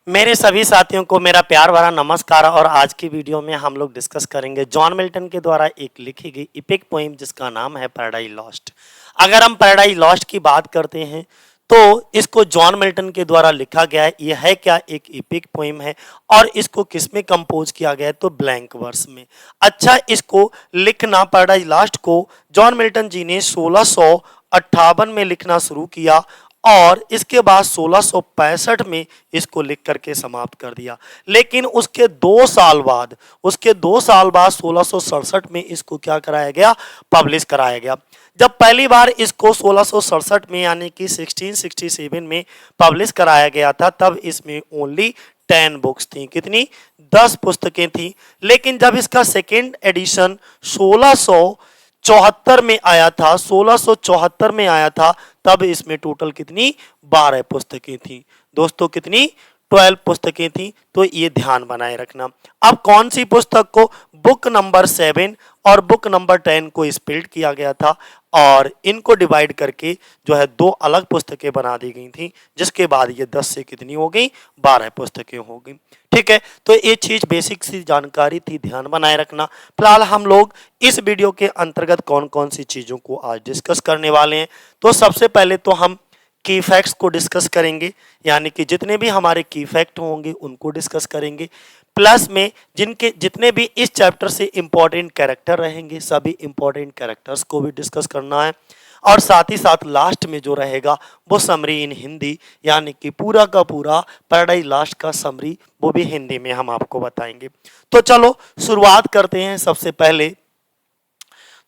मेरे सभी साथियों को मेरा प्यार भरा नमस्कार। और आज की वीडियो में हम लोग डिस्कस करेंगे जॉन मिल्टन के द्वारा एक लिखी गई इपिक पोइम जिसका नाम है पैराडाइज लॉस्ट। अगर हम पैराडाइज लॉस्ट की बात करते हैं तो इसको जॉन मिल्टन के द्वारा लिखा गया है। यह है क्या, एक इपिक पोइम है। और इसको किस में कंपोज किया गया है, तो ब्लैंक वर्स में। अच्छा, इसको लिखना पैराडाइज लॉस्ट को जॉन मिल्टन जी ने 1658 में लिखना शुरू किया और इसके बाद 1665 में इसको लिख करके समाप्त कर दिया। लेकिन उसके 2 साल बाद 1667 में इसको क्या कराया गया, पब्लिश कराया गया। जब पहली बार इसको 1667 में यानी कि 1667 में पब्लिश कराया गया था तब इसमें ओनली 10 बुक्स थी। कितनी? 10 पुस्तकें थी। लेकिन जब इसका सेकेंड एडिशन 1674 में आया था, 1674 में आया था, तब इसमें टोटल कितनी? 12 पुस्तकें थी। दोस्तों कितनी? 12 पुस्तकें थी। तो ये ध्यान बनाए रखना। अब कौन सी पुस्तक को बुक नंबर 7 और बुक नंबर 10 को स्प्लिट किया गया था और इनको डिवाइड करके जो है 2 अलग पुस्तकें बना दी गई थी, जिसके बाद ये 10 से कितनी हो गई? 12 पुस्तकें हो गई। ठीक है, तो ये चीज बेसिक सी जानकारी थी, ध्यान बनाए रखना। फिलहाल हम लोग इस वीडियो के अंतर्गत कौन कौन सी चीजों को आज डिस्कस करने वाले हैं। तो सबसे पहले तो हम की फैक्ट्स को डिस्कस करेंगे, यानी कि जितने भी हमारे की फैक्ट होंगे उनको डिस्कस करेंगे। प्लस में जितने भी इस चैप्टर से इंपॉर्टेंट कैरेक्टर रहेंगे सभी इंपॉर्टेंट कैरेक्टर्स को भी डिस्कस करना है। और साथ ही साथ लास्ट में जो रहेगा वो समरी इन हिंदी, यानी कि पूरा का पूरा पैराडाइज लॉस्ट का समरी वो भी हिंदी में हम आपको बताएंगे। तो चलो शुरुआत करते हैं। सबसे पहले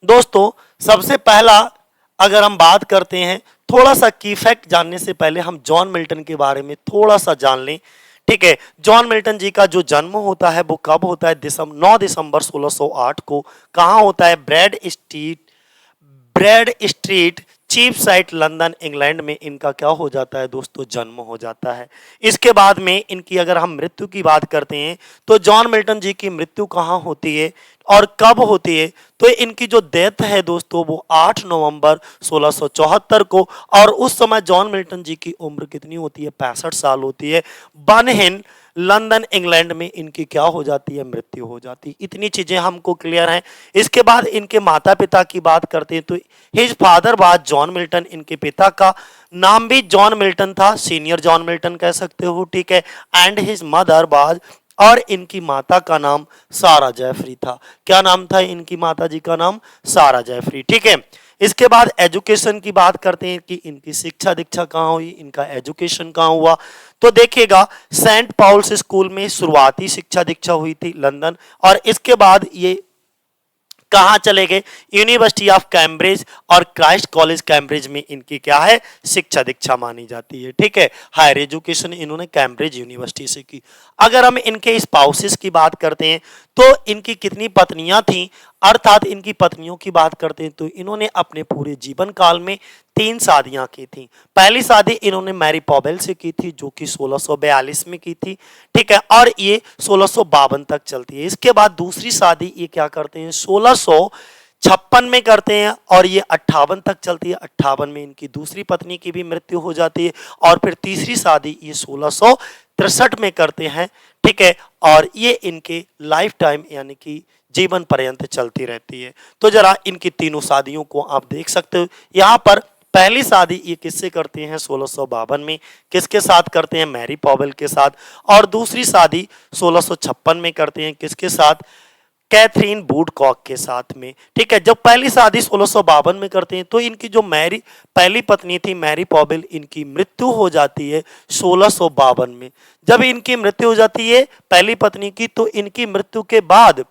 दोस्तों, सबसे पहला अगर हम बात करते हैं, थोड़ा सा की फैक्ट जानने से पहले हम जॉन मिल्टन के बारे में थोड़ा सा जान लें। ठीक है, जॉन मिल्टन जी का जो जन्म होता है वो कब होता है? 9 दिसंबर 1608 को। कहाँ होता है? Bread Street Cheapside London England में इनका क्या हो जाता है दोस्तों? जन्म हो जाता है। इसके बाद में इनकी अगर हम मृत्यु की बात करते हैं तो जॉन मिल्टन जी की मृत्यु कहाँ होती है और कब होती है? तो इनकी जो डेथ है दोस्तों वो 8 नवंबर 1674 को। और उस समय जॉन मिल्टन जी की उम्र कितनी होती है? 65 साल होती है। बर्नहिल लंदन इंग्लैंड में इनकी क्या हो जाती है? मृत्यु हो जाती है। इतनी चीजें हमको क्लियर हैं। इसके बाद इनके माता पिता की बात करते हैं तो his father was John Milton, इनके पिता का नाम भी जॉन मिल्टन था, सीनियर जॉन मिल्टन कह सकते हो। ठीक है, एंड हिज मदर वाज, और इनकी माता का नाम सारा जेफरी था। क्या नाम था इनकी माता जी का? नाम सारा जेफरी। ठीक है, इसके बाद एजुकेशन की बात करते हैं कि इनकी शिक्षा दीक्षा कहाँ हुई, इनका एजुकेशन कहाँ हुआ। तो देखिएगा, सेंट पॉल्स स्कूल में शुरुआती शिक्षा दीक्षा हुई थी लंदन। और इसके बाद ये कहाँ चले गए? यूनिवर्सिटी ऑफ कैम्ब्रिज और क्राइस्ट कॉलेज कैम्ब्रिज में इनकी क्या है? शिक्षा दीक्षा मानी जाती है। ठीक है, हायर एजुकेशन इन्होंने कैम्ब्रिज यूनिवर्सिटी से की। अगर हम इनके स्पाउसेस की बात करते हैं तो इनकी कितनी पत्नियां थीं, अर्थात इनकी पत्नियों की बात करते हैं तो इन्होंने अपने पूरे जीवन काल में 3 शादियां की थी। पहली शादी इन्होंने मैरी पॉवेल से की थी जो कि 1642 में की थी। ठीक है, और ये 1652 तक चलती है। इसके बाद दूसरी शादी ये क्या करते हैं? 1656 में करते हैं और ये 58 तक चलती है। 58 में इनकी दूसरी पत्नी की भी मृत्यु हो जाती है। और फिर तीसरी शादी ये 1663 में करते हैं। ठीक है, और ये इनके लाइफ टाइम यानी कि जीवन पर्यंत चलती रहती है। तो जरा इनकी तीनों शादियों को आप देख सकते हो। यहाँ पर पहली शादी ये किससे करते हैं? 1652 में। किसके साथ करते हैं? मैरी पॉवेल के साथ। और दूसरी शादी 1656 में करते हैं। किसके साथ? कैथरीन वुडकॉक के साथ में। ठीक है, जब पहली शादी 1652 में करते हैं तो इनकी जो पहली पत्नी थी मैरी पॉवेल, इनकी मृत्यु हो जाती है 1652 में। जब इनकी मृत्यु हो जाती है पहली पत्नी की तो इनकी मृत्यु के बाद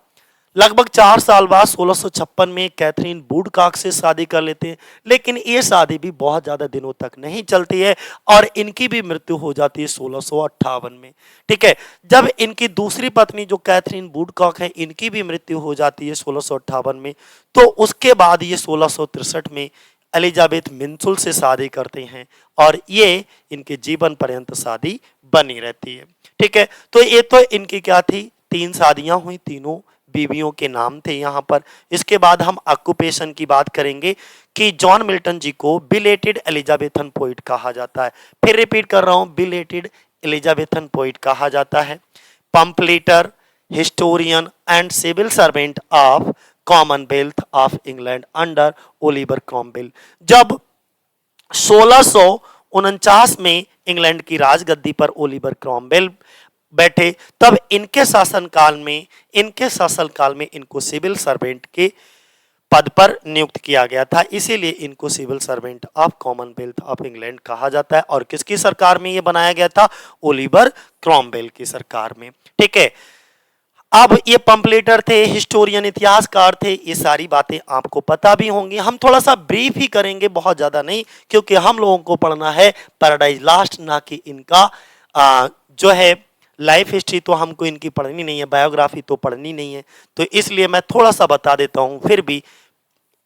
लगभग 4 साल बाद 1656 में कैथरीन वुडकॉक से शादी कर लेते हैं। लेकिन ये शादी भी बहुत ज्यादा दिनों तक नहीं चलती है और इनकी भी मृत्यु हो जाती है 1658 में। ठीक है, जब इनकी दूसरी पत्नी जो कैथरीन वुडकॉक है इनकी भी मृत्यु हो जाती है 1658 में। तो उसके बाद ये 1663 में एलिजाबेथ मिंसुल से शादी करते हैं और ये इनके जीवन पर्यंत शादी बनी रहती है। ठीक है, तो ये तो इनकी क्या थी? 3 शादियां हुई, तीनों बीवियों के नाम थे यहाँ पर। इसके बाद हम ऑक्यूपेशन की बात करेंगे कि जॉन मिल्टन जी को बिलेटेड एलिजाबेथन पोइट कहा जाता है। फिर रिपीट कर रहा हूँ, बिलेटेड एलिजाबेथन पोइट कहा जाता है, pamphleteer, historian and civil servant of Commonwealth of England under Oliver Cromwell. जब 1649 में इंग्लैंड की राजगद्दी पर ओलिवर क्रॉमवेल बैठे, तब इनके शासनकाल में इनको सिविल सर्वेंट के पद पर नियुक्त किया गया था, इसीलिए इनको civil servant of Commonwealth of England कहा जाता है। और किसकी सरकार में ये बनाया गया था? ओलिवर क्रॉमवेल की सरकार में। ठीक है, अब ये पंपलेटर थे, हिस्टोरियन इतिहासकार थे, ये सारी बातें आपको पता भी होंगी। हम थोड़ा सा ब्रीफ ही करेंगे, बहुत ज्यादा नहीं, क्योंकि हम लोगों को पढ़ना है पैराडाइज लास्ट, ना कि इनका जो है लाइफ हिस्ट्री तो हमको इनकी पढ़नी नहीं है, बायोग्राफी तो पढ़नी नहीं है, तो इसलिए मैं थोड़ा सा बता देता हूं फिर भी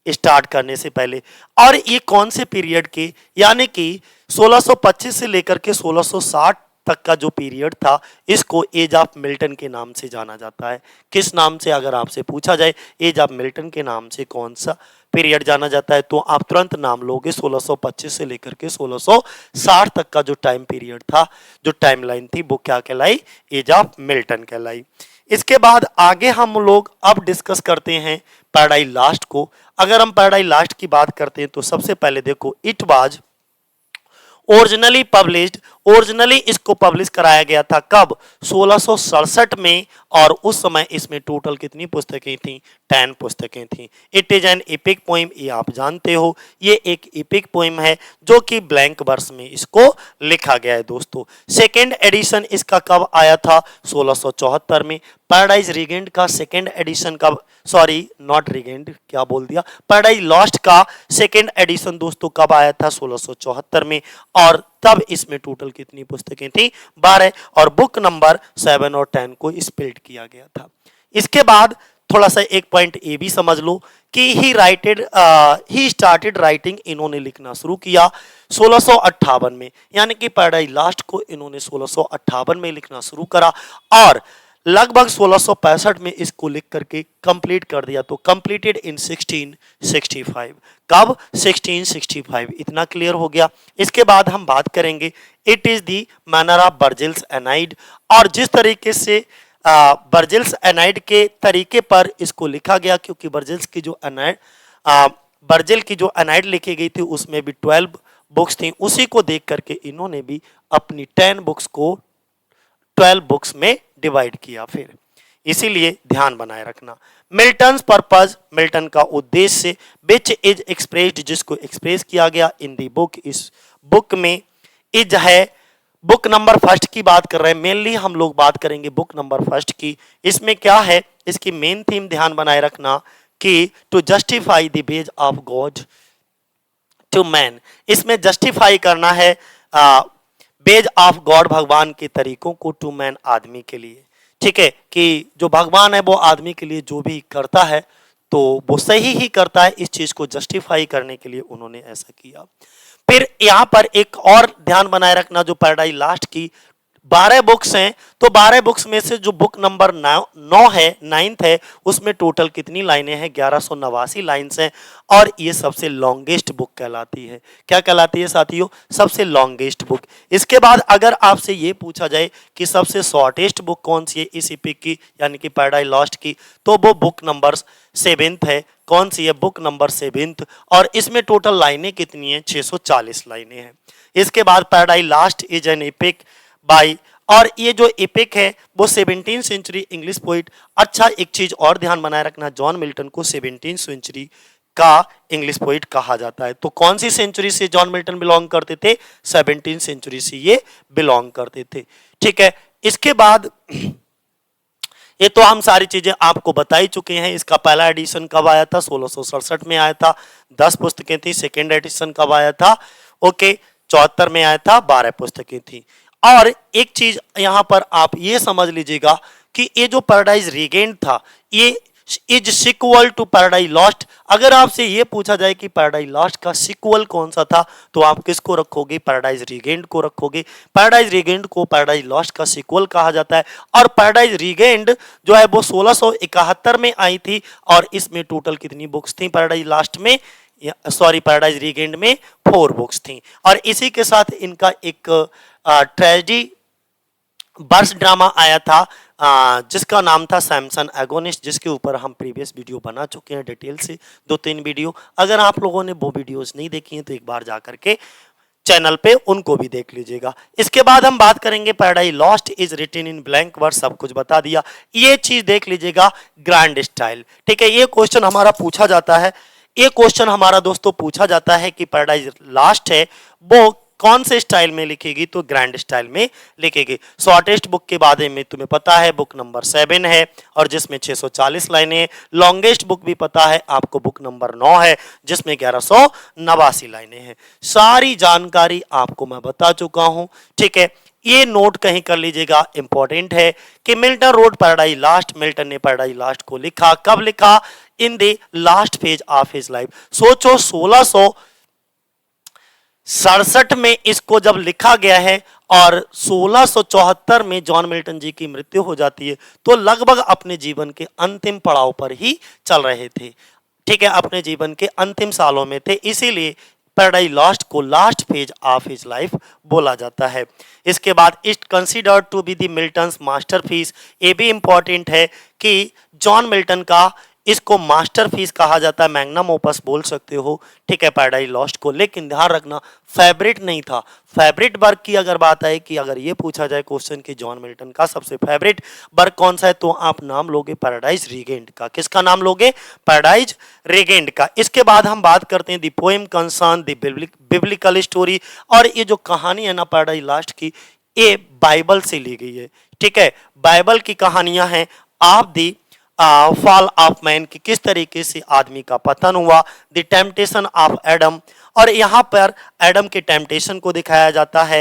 स्टार्ट करने से पहले। और ये कौन से पीरियड के, यानी कि 1625 से लेकर के 1660 तक का जो पीरियड था, इसको एज ऑफ मिल्टन के नाम से जाना जाता है। किस नाम से अगर आपसे पूछा जाए एज ऑफ मिल्टन के नाम से कौन सा पीरियड जाना जाता है, तो आप तुरंत नाम लोगे 1625 से लेकर के 1660 तक का जो टाइम पीरियड था, जो टाइमलाइन थी, वो क्या कहलाई? एज ऑफ मिल्टन कहलाई। इसके बाद आगे हम लोग अब डिस्कस करते हैं पैराडाइज लास्ट को। अगर हम पैराडाइज लास्ट की बात करते हैं तो सबसे पहले देखो, it was originally published, originally इसको पब्लिश कराया गया था कब? 1667 में, और उस समय इसमें टोटल कितनी पुस्तकें थी? 10 पुस्तकें थी। It is an epic poem, ये आप जानते हो, ये एक एपिक पोइम है जो कि ब्लैंक वर्स में इसको लिखा गया है दोस्तों। सेकेंड एडिशन इसका कब आया था? 1674 में। पैराडाइज रीगेंट का सेकेंड एडिशन कब, सॉरी नॉट रीगेंट, क्या बोल दिया, पैराडाइज लॉस्ट का सेकेंड एडिशन दोस्तों कब आया था? 1674 में। और तब इसमें टोटल कितनी पुस्तकें थी? 12, और बुक नंबर 7 और 10 को स्प्लिट किया गया था। इसके बाद थोड़ा सा एक पॉइंट ये भी समझ लो कि ही स्टार्टेड राइटिंग, इन्होंने लिखना शुरू किया 1658 में, यानी कि पैराडाइज लास्ट को इन्होंने 1658 में लिखना शुरू करा, और लगभग 1665 में इसको लिख करके कंप्लीट कर दिया। तो कंप्लीटेड इन 1665। कब? 1665। इतना क्लियर हो गया। इसके बाद हम बात करेंगे it is the manner of Virgil's Aeneid, और जिस तरीके से वर्जिल्स एनाइड के तरीके पर इसको लिखा गया, क्योंकि वर्जिल्स की जो एनाइड वर्जिल की जो एनाइड लिखी गई थी उसमें भी 12 बुक्स थी, उसी को देख करके इन्होंने भी अपनी 10 बुक्स को 12 बुक्स में डिवाइड किया। फिर इसीलिए ध्यान बनाए रखना। मिल्टन्स पर्पज, मिल्टन का उद्देश्य, विच इज एक्सप्रेस्ड, जिसको एक्सप्रेस किया गया इन दी बुक, इस बुक में, इज है बुक नंबर फर्स्ट की बात कर रहे हैं, मेनली हम लोग बात करेंगे बुक नंबर फर्स्ट की। इसमें क्या है, इसकी मेन थीम ध्यान बनाए रखना कि to justify the ways of God to man, इसमें जस्टिफाई करना है बेज ऑफ गॉड, भगवान के तरीकों को, टू मैन, आदमी के लिए। ठीक है, कि जो भगवान है वो आदमी के लिए जो भी करता है तो वो सही ही करता है, इस चीज को जस्टिफाई करने के लिए उन्होंने ऐसा किया। फिर यहाँ पर एक और ध्यान बनाए रखना, जो पैराडाइज लास्ट की 12 बुक्स हैं, तो 12 बुक्स में से जो बुक नंबर 9 है, 9th है, उसमें टोटल कितनी लाइनें हैं? 1189 लाइन्स हैं, और ये सबसे लॉन्गेस्ट बुक कहलाती है। क्या कहलाती है साथियों? सबसे लॉन्गेस्ट बुक। इसके बाद अगर आपसे ये पूछा जाए कि सबसे शॉर्टेस्ट बुक कौन सी है इस एपिक की, यानी कि पैराडाइज लास्ट की, तो वो बुक नंबर 7th है। कौन सी है? बुक नंबर 7th, और इसमें टोटल लाइनें कितनी हैं? 640 लाइनें हैं। इसके बाद paradise last is an epic by, और ये जो एपिक है वो 17th सेंचुरी इंग्लिश पोइट। अच्छा, एक चीज और ध्यान बनाए रखना, जॉन मिल्टन को 17th सेंचुरी का इंग्लिश पोइट कहा जाता है। तो कौन सी सेंचुरी से जॉन मिल्टन बिलोंग करते थे? 17th सेंचुरी से ये बिलोंग करते थे। ठीक है, इसके बाद ये तो हम सारी चीजें आपको बता ही चुके हैं। इसका पहला एडिशन कब आया था? 1667 में आया था, 10 पुस्तकें थी। सेकेंड एडिशन कब आया था? ओके, 74 में आया था, 12 पुस्तकें थी। और एक चीज यहां पर आप ये समझ लीजिएगा कि ये जो पैराडाइज रीगेंड था, ये is sequel to Paradise Lost. अगर आपसे ये पूछा जाए कि पैराडाइज लॉस्ट का सिक्वल कौन सा था, तो आप किसको रखोगे? पैराडाइज रीगेंड को रखोगे। पैराडाइज रीगेंड को पैराडाइज लॉस्ट का सिक्वल कहा जाता है। और पैराडाइज रीगेंड जो है वो 1671 में आई थी, और इसमें टोटल कितनी बुक्स थी पैराडाइज लास्ट में? सॉरी, पैराडाइज रीगेंड में 4 बुक्स थी। और इसी के साथ इनका एक ट्रेजेडी बर्स ड्रामा आया था जिसका नाम था सैमसन एगोनिस्ट, जिसके ऊपर हम प्रीवियस वीडियो बना चुके हैं डिटेल से, 2-3 वीडियो। अगर आप लोगों ने वो वीडियोस नहीं देखी हैं तो एक बार जा करके चैनल पे उनको भी देख लीजिएगा। इसके बाद हम बात करेंगे Paradise Lost is written in blank verse, सब कुछ बता दिया। ये चीज देख लीजिएगा ग्रैंड स्टाइल, ठीक है। ये क्वेश्चन हमारा पूछा जाता है, ये क्वेश्चन हमारा दोस्तों पूछा जाता है कि पैराडाइज लॉस्ट है वो कौन से स्टाइल में लिखेगी, तो ग्रैंड स्टाइल में लिखेगी। शॉर्टेस्ट बुक के बारे में तुम्हें पता है, बुक नंबर 7 है और जिसमें 640 लाइनें हैं। लॉन्गेस्ट बुक भी पता है आपको, बुक नंबर 9 है जिसमें 1189 लाइनें हैं। सारी जानकारी आपको मैं बता चुका हूं, ठीक है। ये नोट कहीं कर लीजिएगा, इंपॉर्टेंट है कि Milton road paradise lost, Milton ने पैराडाइज लॉस्ट को लिखा, कब लिखा? In the last phase of his life. सोचो 1667 में इसको जब लिखा गया है और 1674 में जॉन मिल्टन जी की मृत्यु हो जाती है, तो लगभग अपने जीवन के अंतिम पड़ाव पर ही चल रहे थे, ठीक है, अपने जीवन के अंतिम सालों में थे। इसीलिए पैराडाइज लॉस्ट को last phase of his life बोला जाता है। इसके बाद it considered to be the Milton's masterpiece. ये भी इंपॉर्टेंट है कि जॉन मिल्टन का इसको मास्टरपीस कहा जाता है, मैग्नम ओपस बोल सकते हो, ठीक है, पैराडाइज लॉस्ट को। लेकिन ध्यान रखना फेवरेट नहीं था। फेवरेट वर्क की अगर बात है कि अगर ये पूछा जाए क्वेश्चन कि जॉन मिल्टन का सबसे फेवरेट वर्क कौन सा है, तो आप नाम लोगे पैराडाइज रीगेंड का। किसका नाम लोगे? पैराडाइज रीगेंड का। इसके बाद हम बात करते हैं the poem concern the biblical story. और ये जो कहानी है ना पैराडाइज लॉस्ट की, ये बाइबल से ली गई है, ठीक है। बाइबल की कहानियां हैं of the fall of man, की किस तरीके से आदमी का पतन हुआ, द टेम्पटेशन ऑफ एडम। और यहाँ पर एडम के टेम्पटेशन को दिखाया जाता है।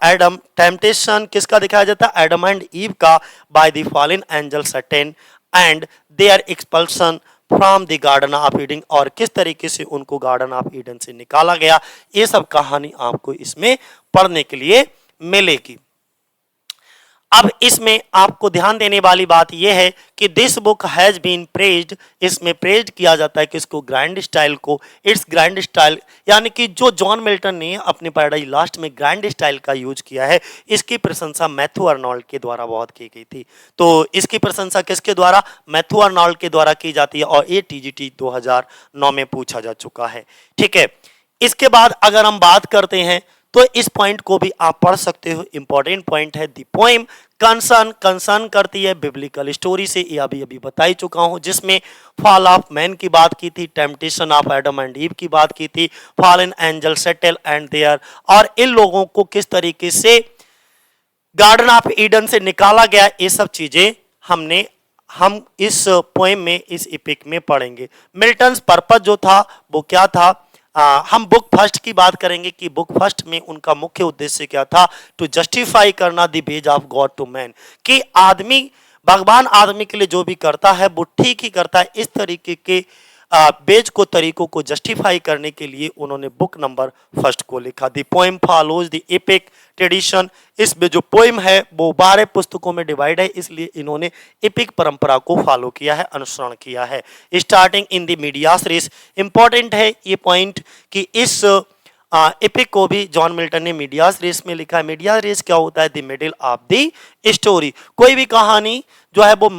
एडम टेम्पटेशन किसका दिखाया जाता है? एडम एंड ईव का, by the fallen angel Satan and their expulsion from the garden of Eden. और किस तरीके से उनको गार्डन ऑफ ईडन से निकाला गया, ये सब कहानी आपको इसमें पढ़ने के लिए मिलेगी। अब इसमें आपको ध्यान देने वाली बात यह है कि this book has been praised, इसमें प्रेज्ड किया जाता है कि इसको ग्रैंड स्टाइल को, इट्स ग्रैंड स्टाइल, यानी कि जो जॉन मिल्टन ने अपने पैराडाइज लॉस्ट में ग्रैंड स्टाइल का यूज किया है, इसकी प्रशंसा मैथ्यू अर्नोल्ड के द्वारा बहुत की गई थी। तो इसकी प्रशंसा किसके द्वारा? मैथ्यू अर्नोल्ड के द्वारा की जाती है और ये टीजीटी 2009 में पूछा जा चुका है, ठीक है। इसके बाद अगर हम बात करते हैं तो इस पॉइंट को भी आप पढ़ सकते हो, इंपॉर्टेंट पॉइंट है। द पोएम कंसर्न करती है बिब्लिकल स्टोरी से, ये अभी बता ही चुका हूं, जिसमें फॉल ऑफ मैन की बात की थी, temptation of Adam and Eve की बात की थी, fallen angel Satan and their, और इन लोगों को किस तरीके से गार्डन ऑफ ईडन से निकाला गया, ये सब चीजें हम इस पोएम में, इस इपिक में पढ़ेंगे। मिल्टन्स पर्पस जो था वो क्या था? हम बुक फर्स्ट की बात करेंगे कि बुक फर्स्ट में उनका मुख्य उद्देश्य क्या था? टू जस्टिफाई करना the ways of God to man, कि आदमी, भगवान आदमी के लिए जो भी करता है वो ठीक ही करता है। इस तरीके के बेज को, तरीकों को जस्टिफाई करने के लिए उन्होंने बुक नंबर फर्स्ट को लिखा। The poem follows the epic tradition, इसमें जो पोएम है वो 12 पुस्तकों में डिवाइड है, इसलिए इन्होंने एपिक परंपरा को फॉलो किया है, अनुसरण किया है। Starting in the medias res, important है ये पॉइंट कि इस एपिक को भी जॉन मिल्टन ने मीडियास रेस में लिखा है। मीडियास रेस क्या होता है? The middle of the story. कोई भी कहानी जो है वो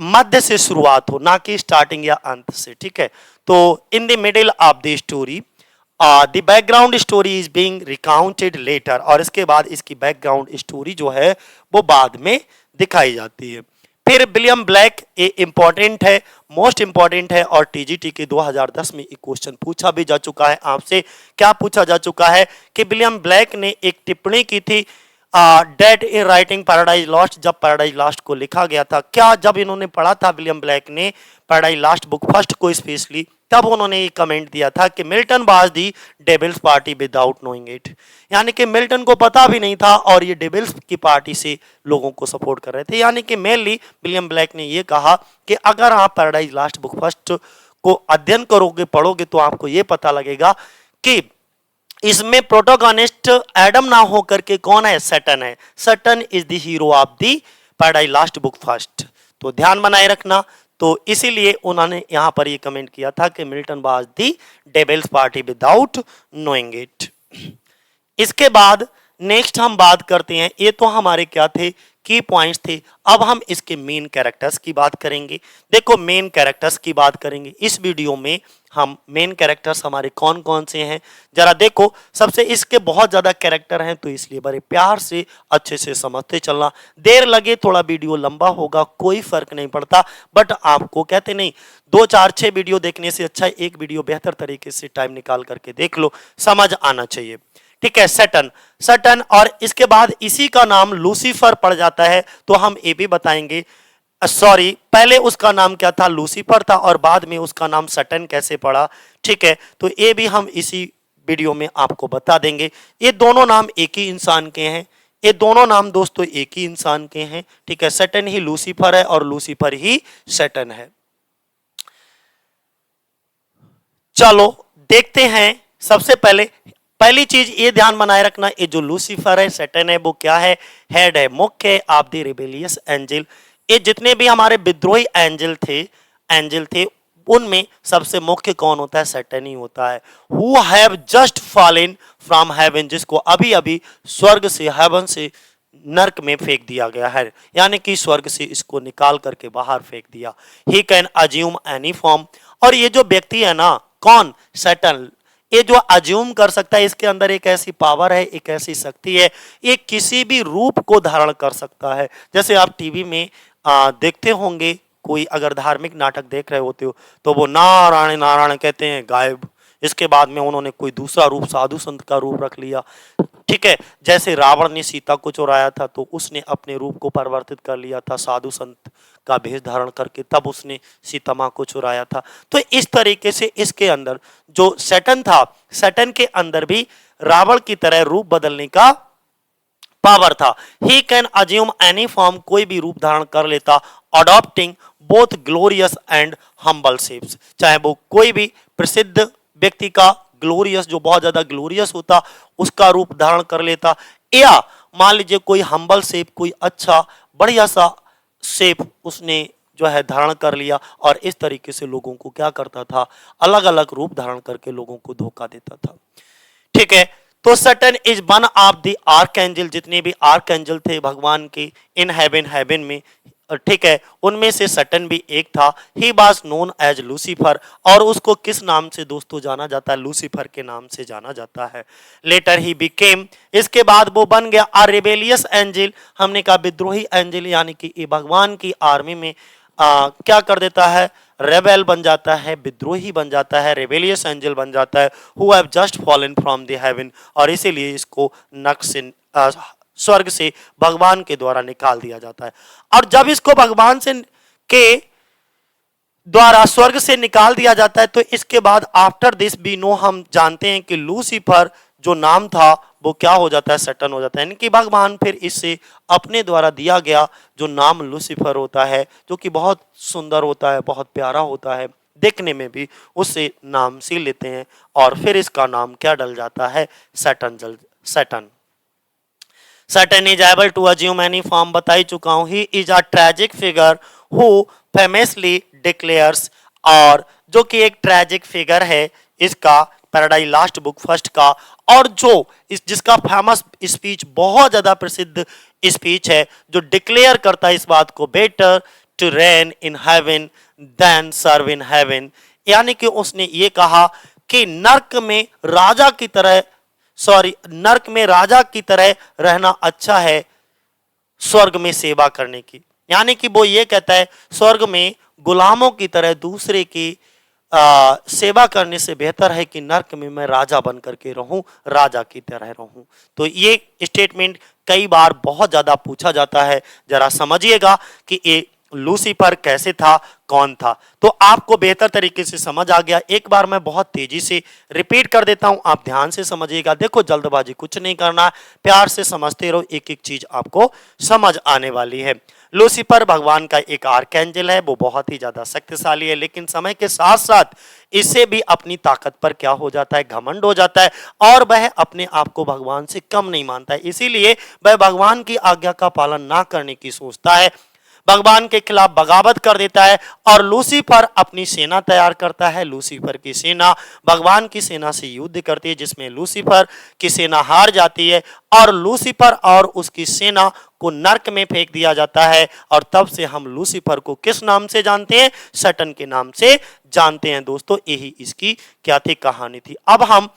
मध्य से शुरुआत हो, ना कि स्टार्टिंग या अंत से, ठीक है। तो in the middle of the story the background story is being recounted later, और इसके बाद इसकी बैकग्राउंड स्टोरी जो है वो बाद में दिखाई जाती है। फिर विलियम ब्लैक, ये इंपॉर्टेंट है, मोस्ट इंपॉर्टेंट है, और टीजीटी के 2010 में एक क्वेश्चन पूछा भी जा चुका है आपसे। क्या पूछा जा चुका है कि विलियम ब्लैक ने एक टिप्पणी की थी that in writing Paradise Lost, जब पैराडाइज लॉस्ट को लिखा गया था। क्या जब इन्होंने पढ़ा था विलियम ब्लैक ने पैराडाइज लॉस्ट बुक फर्स्ट को स्पेशली, तब उन्होंने ये कमेंट दिया था कि Milton was the devil's party without knowing it, यानी कि मिल्टन को पता भी नहीं था और ये डेविल्स की पार्टी से लोगों को सपोर्ट कर रहे थे। यानी कि मेनली विलियम ब्लैक ने ये कहा कि अगर आप पैराडाइज लॉस्ट बुक फर्स्ट को अध्ययन करोगे, पढ़ोगे, तो आपको ये पता लगेगा कि इसमें प्रोटोगोनिस्ट एडम ना हो करके कौन है? सैटर्न है। Saturn is the hero of the paradise Lost book first, तो ध्यान बनाए रखना। तो इसीलिए उन्होंने यहां पर ये कमेंट किया था कि Milton was the devil's party without knowing it. इसके बाद नेक्स्ट हम बात करते हैं, ये तो हमारे क्या थे, की पॉइंट्स थे। अब हम इसके मेन कैरेक्टर्स की बात करेंगे। देखो मेन कैरेक्टर्स की बात करेंगे इस वीडियो में। हम मेन कैरेक्टर्स हमारे कौन कौन से हैं जरा देखो। सबसे इसके बहुत ज्यादा कैरेक्टर हैं तो इसलिए बड़े प्यार से अच्छे से समझते चलना। देर लगे थोड़ा वीडियो लंबा होगा कोई फर्क नहीं पड़ता, बट आपको कहते नहीं 2 4 6 वीडियो देखने से अच्छा एक वीडियो बेहतर तरीके से टाइम निकाल करके देख लो, समझ आना चाहिए। ठीक है, सैटर्न, सैटर्न और इसके बाद इसी का नाम लूसीफर पड़ जाता है, तो हम ये भी बताएंगे। सॉरी, पहले उसका नाम क्या था, लूसीफर था, और बाद में उसका नाम सैटर्न कैसे पड़ा। ठीक है, तो ये भी हम इसी वीडियो में आपको बता देंगे। ये दोनों नाम एक ही इंसान के हैं, ये दोनों नाम दोस्तों एक ही इंसान के हैं। ठीक है, सैटर्न ही लूसीफर है और लूसीफर ही सैटर्न है। चलो देखते हैं। सबसे पहली चीज ये ध्यान बनाए रखना, ये जो लूसीफर है सैटर्न है वो क्या है, हेड है, मुख्य है ऑफ द रिबेलियस एंजल। ये जितने भी हमारे विद्रोही एंजल थे उनमें सबसे मुख्य कौन होता है, सैटर्न ही होता है। Who have just fallen from heaven, जिसको अभी अभी स्वर्ग से, हेवन से नर्क में फेंक दिया गया है, यानी कि स्वर्ग से इसको निकाल करके बाहर फेंक दिया। He can assume any form, और ये जो व्यक्ति है ना, कौन, सैटर्न, ये जो अज्यूम कर सकता है, इसके अंदर एक ऐसी पावर है, एक ऐसी शक्ति है, ये किसी भी रूप को धारण कर सकता है। जैसे आप टीवी में देखते होंगे, कोई अगर धार्मिक नाटक देख रहे होते हो तो वो नारायण नारायण कहते हैं, गायब। इसके बाद में उन्होंने कोई दूसरा रूप, साधु संत का रूप रख लिया। ठीक है, जैसे रावण ने सीता को चुराया था तो उसने अपने रूप को परिवर्तित कर लिया था, साधु संत का भेष धारण करके, तब उसने सीता मां को चुराया था। तो इस तरीके से इसके अंदर जो सैटर्न था, सैटर्न के अंदर भी रावण की तरह रूप बदलने का पावर था। He can assume any form, कोई भी रूप धारण कर लेता, adopting both glorious and humble shapes, चाहे वो कोई भी प्रसिद्ध व्यक्ति का ग्लोरियस, जो बहुत ज्यादा ग्लोरियस होता, उसका रूप धारण कर लेता, या मान लीजिए कोई हम्बल शेप, कोई अच्छा बढ़िया सा शेप उसने जो है धारण कर लिया, और इस तरीके से लोगों को क्या करता था, अलग अलग रूप धारण करके लोगों को धोखा देता था। ठीक है, तो Saturn is one of the arc angel, जितने भी आर्क एंजल थे भगवान के इन हेवन में, ठीक है, उनमें से सैटर्न भी एक था। He was known as Lucifer, और उसको किस नाम से दोस्तों जाना जाता है, लूसीफर के नाम से जाना जाता है। लेटर ही बिकेम, इसके बाद वो बन गया आ रिबेलियस एंजल, हमने कहा विद्रोही एंजल, यानी कि ये भगवान की आर्मी में क्या कर देता है, रेबेल बन जाता है, विद्रोही बन जाता है, रेबेलियस एंजल बन जाता है, who have just fallen from the haven, और इसीलिए इसको नर्क से, स्वर्ग से भगवान के द्वारा निकाल दिया जाता है। और जब इसको भगवान से के द्वारा स्वर्ग से निकाल दिया जाता है तो इसके बाद आफ्टर दिस वी नो, हम जानते हैं कि लूसीफर जो नाम था वो क्या हो जाता है, सैटर्न हो जाता है। यानी कि भगवान फिर इससे अपने द्वारा दिया गया जो नाम लूसीफर होता है, जो कि बहुत सुंदर होता है, बहुत प्यारा होता है, देखने में भी उससे नाम सी लेते हैं, और फिर इसका नाम क्या डल जाता है, Satan. Satan Satan is able to assume any form, बता ही चुका हूं। He is a tragic figure who famously declares, और जो कि एक ट्रेजिक फिगर है इसका, पैराडाइज लास्ट बुक फर्स्ट का, और जो जिसका फेमस स्पीच, बहुत ज्यादा प्रसिद्ध स्पीच है, जो डिक्लेयर करता है इस बात को, better to reign in heaven than serve in heaven, यानी कि उसने ये कहा कि नर्क में राजा की तरह, नर्क में राजा की तरह रहना अच्छा है स्वर्ग में सेवा करने की। यानी कि वो ये कहता है स्वर्ग में गुलामों की तरह दूसरे की सेवा करने से बेहतर है कि नर्क में मैं राजा बन करके रहूं, राजा की तरह रहूं। तो ये स्टेटमेंट कई बार बहुत ज्यादा पूछा जाता है, जरा समझिएगा कि ये लूसीफर कैसे था, कौन था, तो आपको बेहतर तरीके से समझ आ गया। एक बार मैं बहुत तेजी से रिपीट कर देता हूं, आप ध्यान से समझिएगा। देखो जल्दबाजी कुछ नहीं करना, प्यार से समझते रहो, एक एक चीज आपको समझ आने वाली है। लूसीफर भगवान का एक आर्कएंजल है, वो बहुत ही ज्यादा शक्तिशाली है, लेकिन समय के साथ साथ इससे भी अपनी ताकत पर क्या हो जाता है, घमंड हो जाता है, और वह अपने आप को भगवान से कम नहीं मानता है, इसीलिए वह भगवान की आज्ञा का पालन ना करने की सोचता है। भगवान के खिलाफ बगावत कर देता है और लूसीफर अपनी सेना तैयार करता है। लूसीफर की सेना भगवान की सेना से युद्ध करती है, जिसमें लूसीफर की सेना हार जाती है और लूसीफर और उसकी सेना को नर्क में फेंक दिया जाता है। और तब से हम लूसीफर को किस नाम से जानते हैं? सैटन के नाम से जानते हैं। दोस्तों यही इसकी क्या थी, कहानी थी। अब हम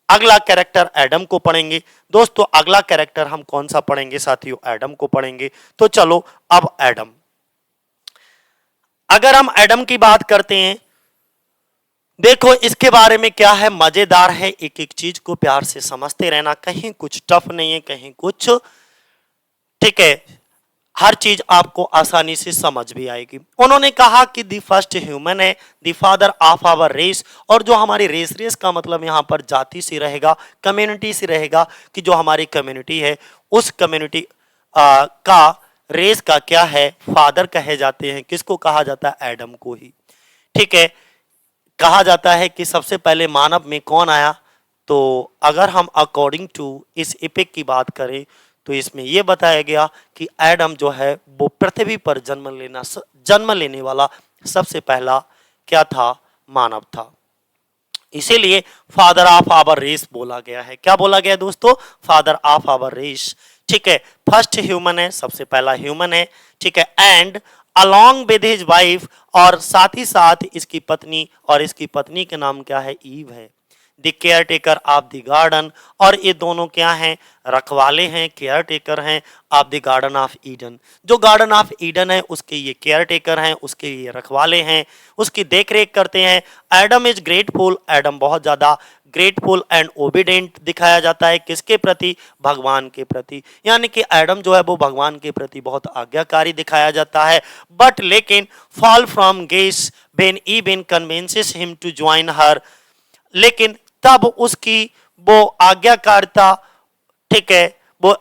अगला कैरेक्टर एडम को पढ़ेंगे। दोस्तों अगला कैरेक्टर हम कौन सा पढ़ेंगे साथियों? एडम को पढ़ेंगे। तो चलो अब एडम, अगर हम एडम की बात करते हैं, देखो इसके बारे में क्या है, मजेदार है। एक एक चीज को प्यार से समझते रहना, कहीं कुछ टफ नहीं है, कहीं कुछ ठीक है, हर चीज आपको आसानी से समझ भी आएगी। उन्होंने कहा कि द फर्स्ट ह्यूमन है, the father of our race. और जो हमारी रेस का मतलब यहाँ पर जाति से रहेगा, कम्युनिटी से रहेगा, कि जो हमारी कम्युनिटी है उस कम्युनिटी का रेस का क्या है, फादर कहे जाते हैं। किसको कहा जाता है? एडम को ही। ठीक है, कहा जाता है कि सबसे पहले मानव में कौन आया। तो अगर हम अकॉर्डिंग टू इस एपिक की बात करें तो इसमें यह बताया गया कि एडम जो है वो पृथ्वी पर जन्म लेने वाला सबसे पहला क्या था? मानव था। इसीलिए फादर ऑफ आवर रेस बोला गया है। क्या बोला गया दोस्तों? Father of our race. ठीक है, फर्स्ट ह्यूमन है, सबसे पहला ह्यूमन है। ठीक है, and along with his wife, और साथ ही साथ इसकी पत्नी, और इसकी पत्नी के नाम क्या है? ईव है। The care taker of the garden, और ये दोनों क्या हैं? रखवाले हैं, केयर टेकर हैं of the garden of Eden. जो गार्डन ऑफ ईडन है उसके ये केयर टेकर हैं, उसके ये रखवाले हैं, उसकी देख रेख करते हैं। एडम इज ग्रेटफुल, एडम बहुत ज्यादा ग्रेटफुल एंड ओबीडेंट दिखाया जाता है। किसके प्रति? भगवान के प्रति। यानी कि एडम जो है वो भगवान के प्रति बहुत आज्ञाकारी दिखाया जाता है। बट लेकिन fall from grace when Eve convinces him to join her, लेकिन तब उसकी वो आज्ञाकारिता, ठीक है, वो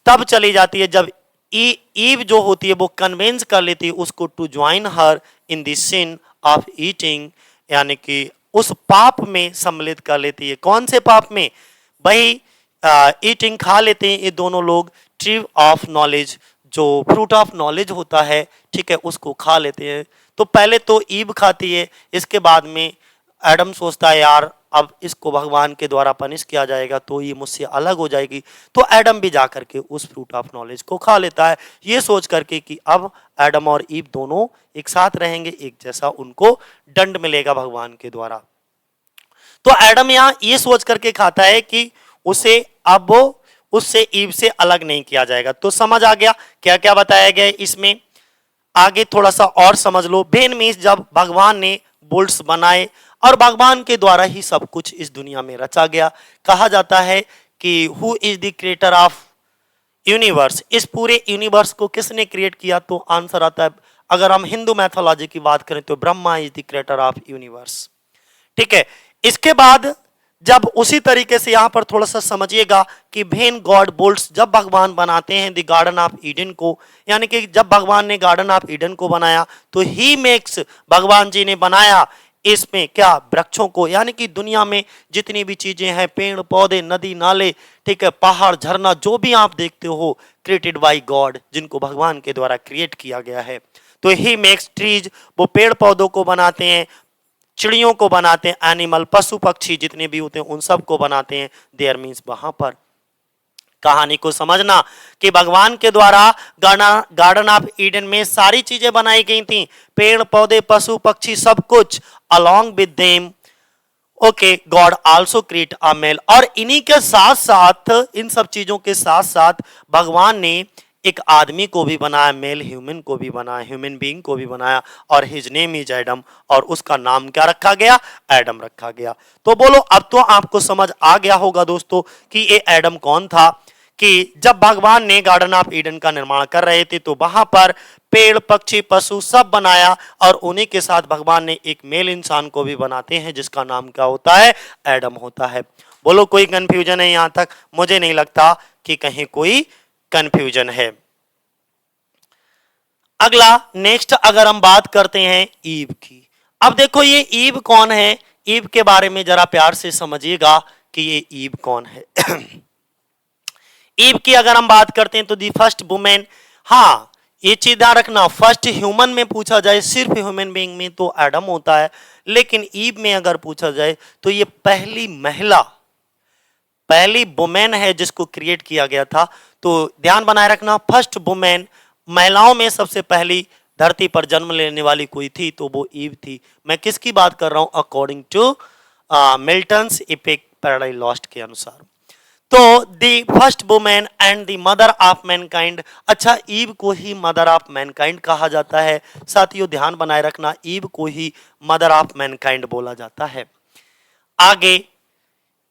तब चली जाती है जब ईव जो होती है वो कन्विंस कर लेती है उसको to join her in the sin of eating, यानी कि उस पाप में सम्मिलित कर लेती है। कौन से पाप में? वही ईटिंग, खा लेते हैं ये दोनों लोग ट्री ऑफ नॉलेज, जो फ्रूट ऑफ नॉलेज होता है, ठीक है, उसको खा लेते हैं। तो पहले तो ईव खाती है, इसके बाद में एडम सोचता है यार अब इसको भगवान के द्वारा पनिश किया जाएगा तो ये मुझसे अलग हो जाएगी, तो एडम भी जाकर के उस फ्रूट ऑफ नॉलेज को खा लेता है, ये सोच करके कि अब एडम और ईव दोनों एक साथ रहेंगे, एक जैसा उनको दंड मिलेगा भगवान के द्वारा। तो एडम यहाँ ये सोच करके खाता है कि उसे अब वो उससे ईव से अलग नहीं किया जाएगा। तो समझ आ गया क्या क्या बताया गया इसमें। आगे थोड़ा सा और समझ लो। भेन मीन्स जब भगवान ने बुल्स बनाए और भगवान के द्वारा ही सब कुछ इस दुनिया में रचा गया। कहा जाता है कि who is the creator of universe, इस पूरे यूनिवर्स को किसने क्रिएट किया? तो आंसर आता है, अगर हम हिंदू मैथोलॉजी की बात करें तो Brahma is the creator of universe. ठीक है, इसके बाद जब उसी तरीके से यहां पर थोड़ा सा समझिएगा कि भेन गॉड बुल्स जब भगवान बनाते हैं द गार्डन ऑफ ईडन को, यानी कि जब भगवान ने गार्डन ऑफ ईडन को बनाया तो ही मेक्स, भगवान जी ने बनाया इसमें क्या? वृक्षों को, यानी कि दुनिया में जितनी भी चीजें हैं, पेड़ पौधे, नदी नाले, ठीक है, पहाड़ झरना, जो भी आप देखते हो क्रिएटेड बाय गॉड, जिनको भगवान के द्वारा क्रिएट किया गया है। तो ही मेक्स ट्रीज, वो पेड़ पौधों को बनाते हैं, चिड़ियों को बनाते हैं, एनिमल पशु पक्षी जितने भी होते हैं उन सब को बनाते हैं। देयर मीन्स वहां पर कहानी को समझना कि भगवान के द्वारा गार्डन ऑफ ईडन में सारी चीजें बनाई गई थी, पेड़ पौधे पशु पक्षी सब कुछ। Along with them okay God also create a male, और इन्हीं के साथ साथ, इन सब चीजों के साथ साथ भगवान ने एक आदमी को भी बनाया, मेल ह्यूमन को भी बनाया, ह्यूमन बीइंग को भी बनाया, और हिज नेम इज एडम, और उसका नाम क्या रखा गया? एडम रखा गया। तो बोलो अब तो आपको समझ आ गया होगा दोस्तों कि ये एडम कौन था। कि जब भगवान ने गार्डन ऑफ ईडन का निर्माण कर रहे थे तो वहां पर पेड़ पक्षी पशु सब बनाया, और उन्हीं के साथ भगवान ने एक मेल इंसान को भी बनाते हैं जिसका नाम क्या होता है? एडम होता है। बोलो कोई कंफ्यूजन है यहां तक? मुझे नहीं लगता कि कहीं कोई कंफ्यूजन है। अगला नेक्स्ट अगर हम बात करते हैं ईव की। अब देखो ये ईव कौन है, ईव के बारे में जरा प्यार से समझिएगा कि ये ईव कौन है। ईव की अगर हम बात करते हैं तो दी फर्स्ट वुमेन, हाँ ये चीज ध्यान रखना, फर्स्ट ह्यूमन में पूछा जाए सिर्फ ह्यूमन बीइंग में तो एडम होता है, लेकिन ईव में अगर पूछा जाए तो ये पहली महिला, पहली वुमेन है जिसको क्रिएट किया गया था। तो ध्यान बनाए रखना, फर्स्ट वुमेन, महिलाओं में सबसे पहली धरती पर जन्म लेने वाली कोई थी तो वो ईव थी। मैं किसकी बात कर रहा हूं? According to Milton's epic Paradise Lost के अनुसार। तो the first women and the mother of mankind, अच्छा ईव को ही मदर ऑफ मैनकाइंड कहा जाता है। साथियों ध्यान बनाए रखना, ईव को ही मदर ऑफ मैनकाइंड बोला जाता है। आगे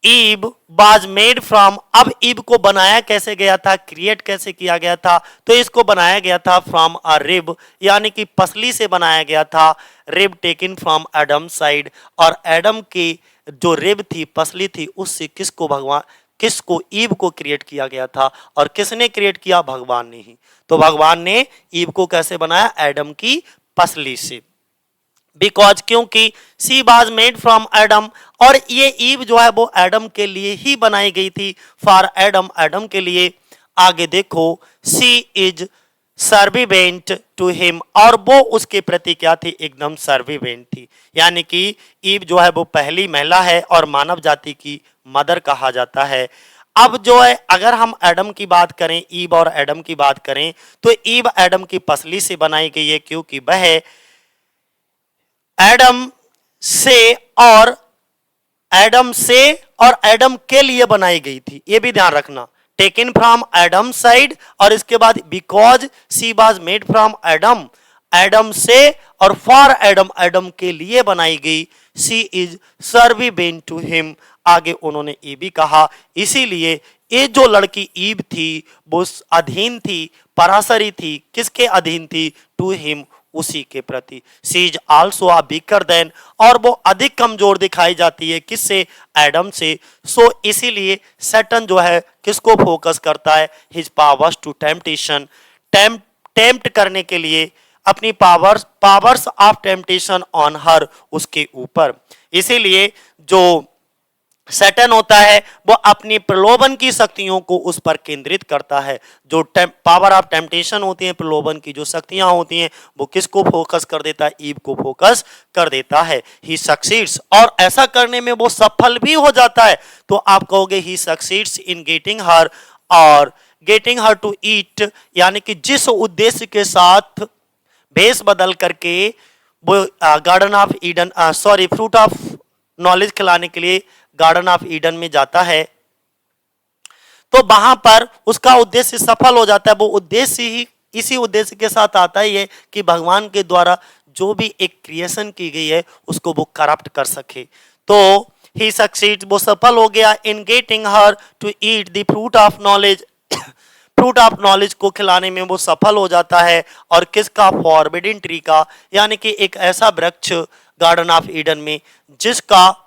ईव वाज मेड फ्रॉम, अब ईव को बनाया कैसे गया था, क्रिएट कैसे किया गया था? तो इसको बनाया गया था फ्रॉम अ रिब, यानी कि पसली से बनाया गया था। Rib taken from Adam side, और एडम की जो रिब थी, पसली थी, उससे किसको ईव को क्रिएट किया गया था। और किसने क्रिएट किया? भगवान ने ही। तो भगवान ने ईव को कैसे बनाया? एडम की पसली से। बिकॉज, क्योंकि she was made from Adam, और ये ईव जो है वो एडम के लिए ही बनाई गई थी, फॉर एडम, एडम के लिए। आगे देखो, सी इज सर्विवेंट टू हिम, और वो उसके प्रति क्या थी? एकदम सर्विवेंट थी। यानी कि ईव जो है वो पहली महिला है और मानव जाति की मदर कहा जाता है। अब जो है, अगर हम एडम की बात करें, ईव और एडम की बात करें, तो ईव एडम की पसली से बनाई गई है, क्योंकि वह एडम से और एडम के लिए बनाई गई थी। ये भी ध्यान रखना, टेकन फ्रॉम एडम साइड, और इसके बाद because she was made from Adam, Adam से और फॉर एडम, एडम के लिए बनाई गई। सी इज सर्विवेंट टू हिम, आगे उन्होंने ये भी कहा, इसीलिए ये जो लड़की ईव थी वो अधीन थी, पराशरी थी, किसके अधीन थी? टू हिम, उसी के प्रति। She is also a weaker than, और वो अधिक कमजोर दिखाई जाती है, किससे? एडम से। सो इसीलिए सैटर्न जो है किसको फोकस करता है? His powers to temptation, tempt करने के लिए अपनी powers of temptation on her, उसके ऊपर। इसीलिए जो सैटर्न होता है वो अपनी प्रलोभन की शक्तियों को उस पर केंद्रित करता है। जो पावर ऑफ टेम्पटेशन होती है, प्रलोभन की जो शक्तियां होती हैं, वो किसको फोकस कर देता है? ईव को फोकस कर देता है। ही सक्सीड्स, और ऐसा करने में वो सफल भी हो जाता है। तो आप कहोगे ही सक्सीड्स इन गेटिंग हर, और गेटिंग हर टू ईट, यानी कि जिस उद्देश्य के साथ भेष बदल करके वो garden of Eden, sorry, fruit of knowledge खिलाने के लिए गार्डन ऑफ ईडन में जाता है, तो वहां पर उसका उद्देश्य सफल हो जाता है। वो उद्देश्य ही इसी उद्देश्य के साथ आता ही है कि भगवान के द्वारा जो भी एक क्रिएशन की गई है उसको वो करप्ट कर सके। तो ही सक्सीड, वो सफल हो गया in getting her to eat the fruit of knowledge, fruit of knowledge को खिलाने में वो सफल हो जाता है। और किसका? फॉरबिडन ट्री का, यानी कि एक ऐसा वृक्ष गार्डन ऑफ ईडन में जिसका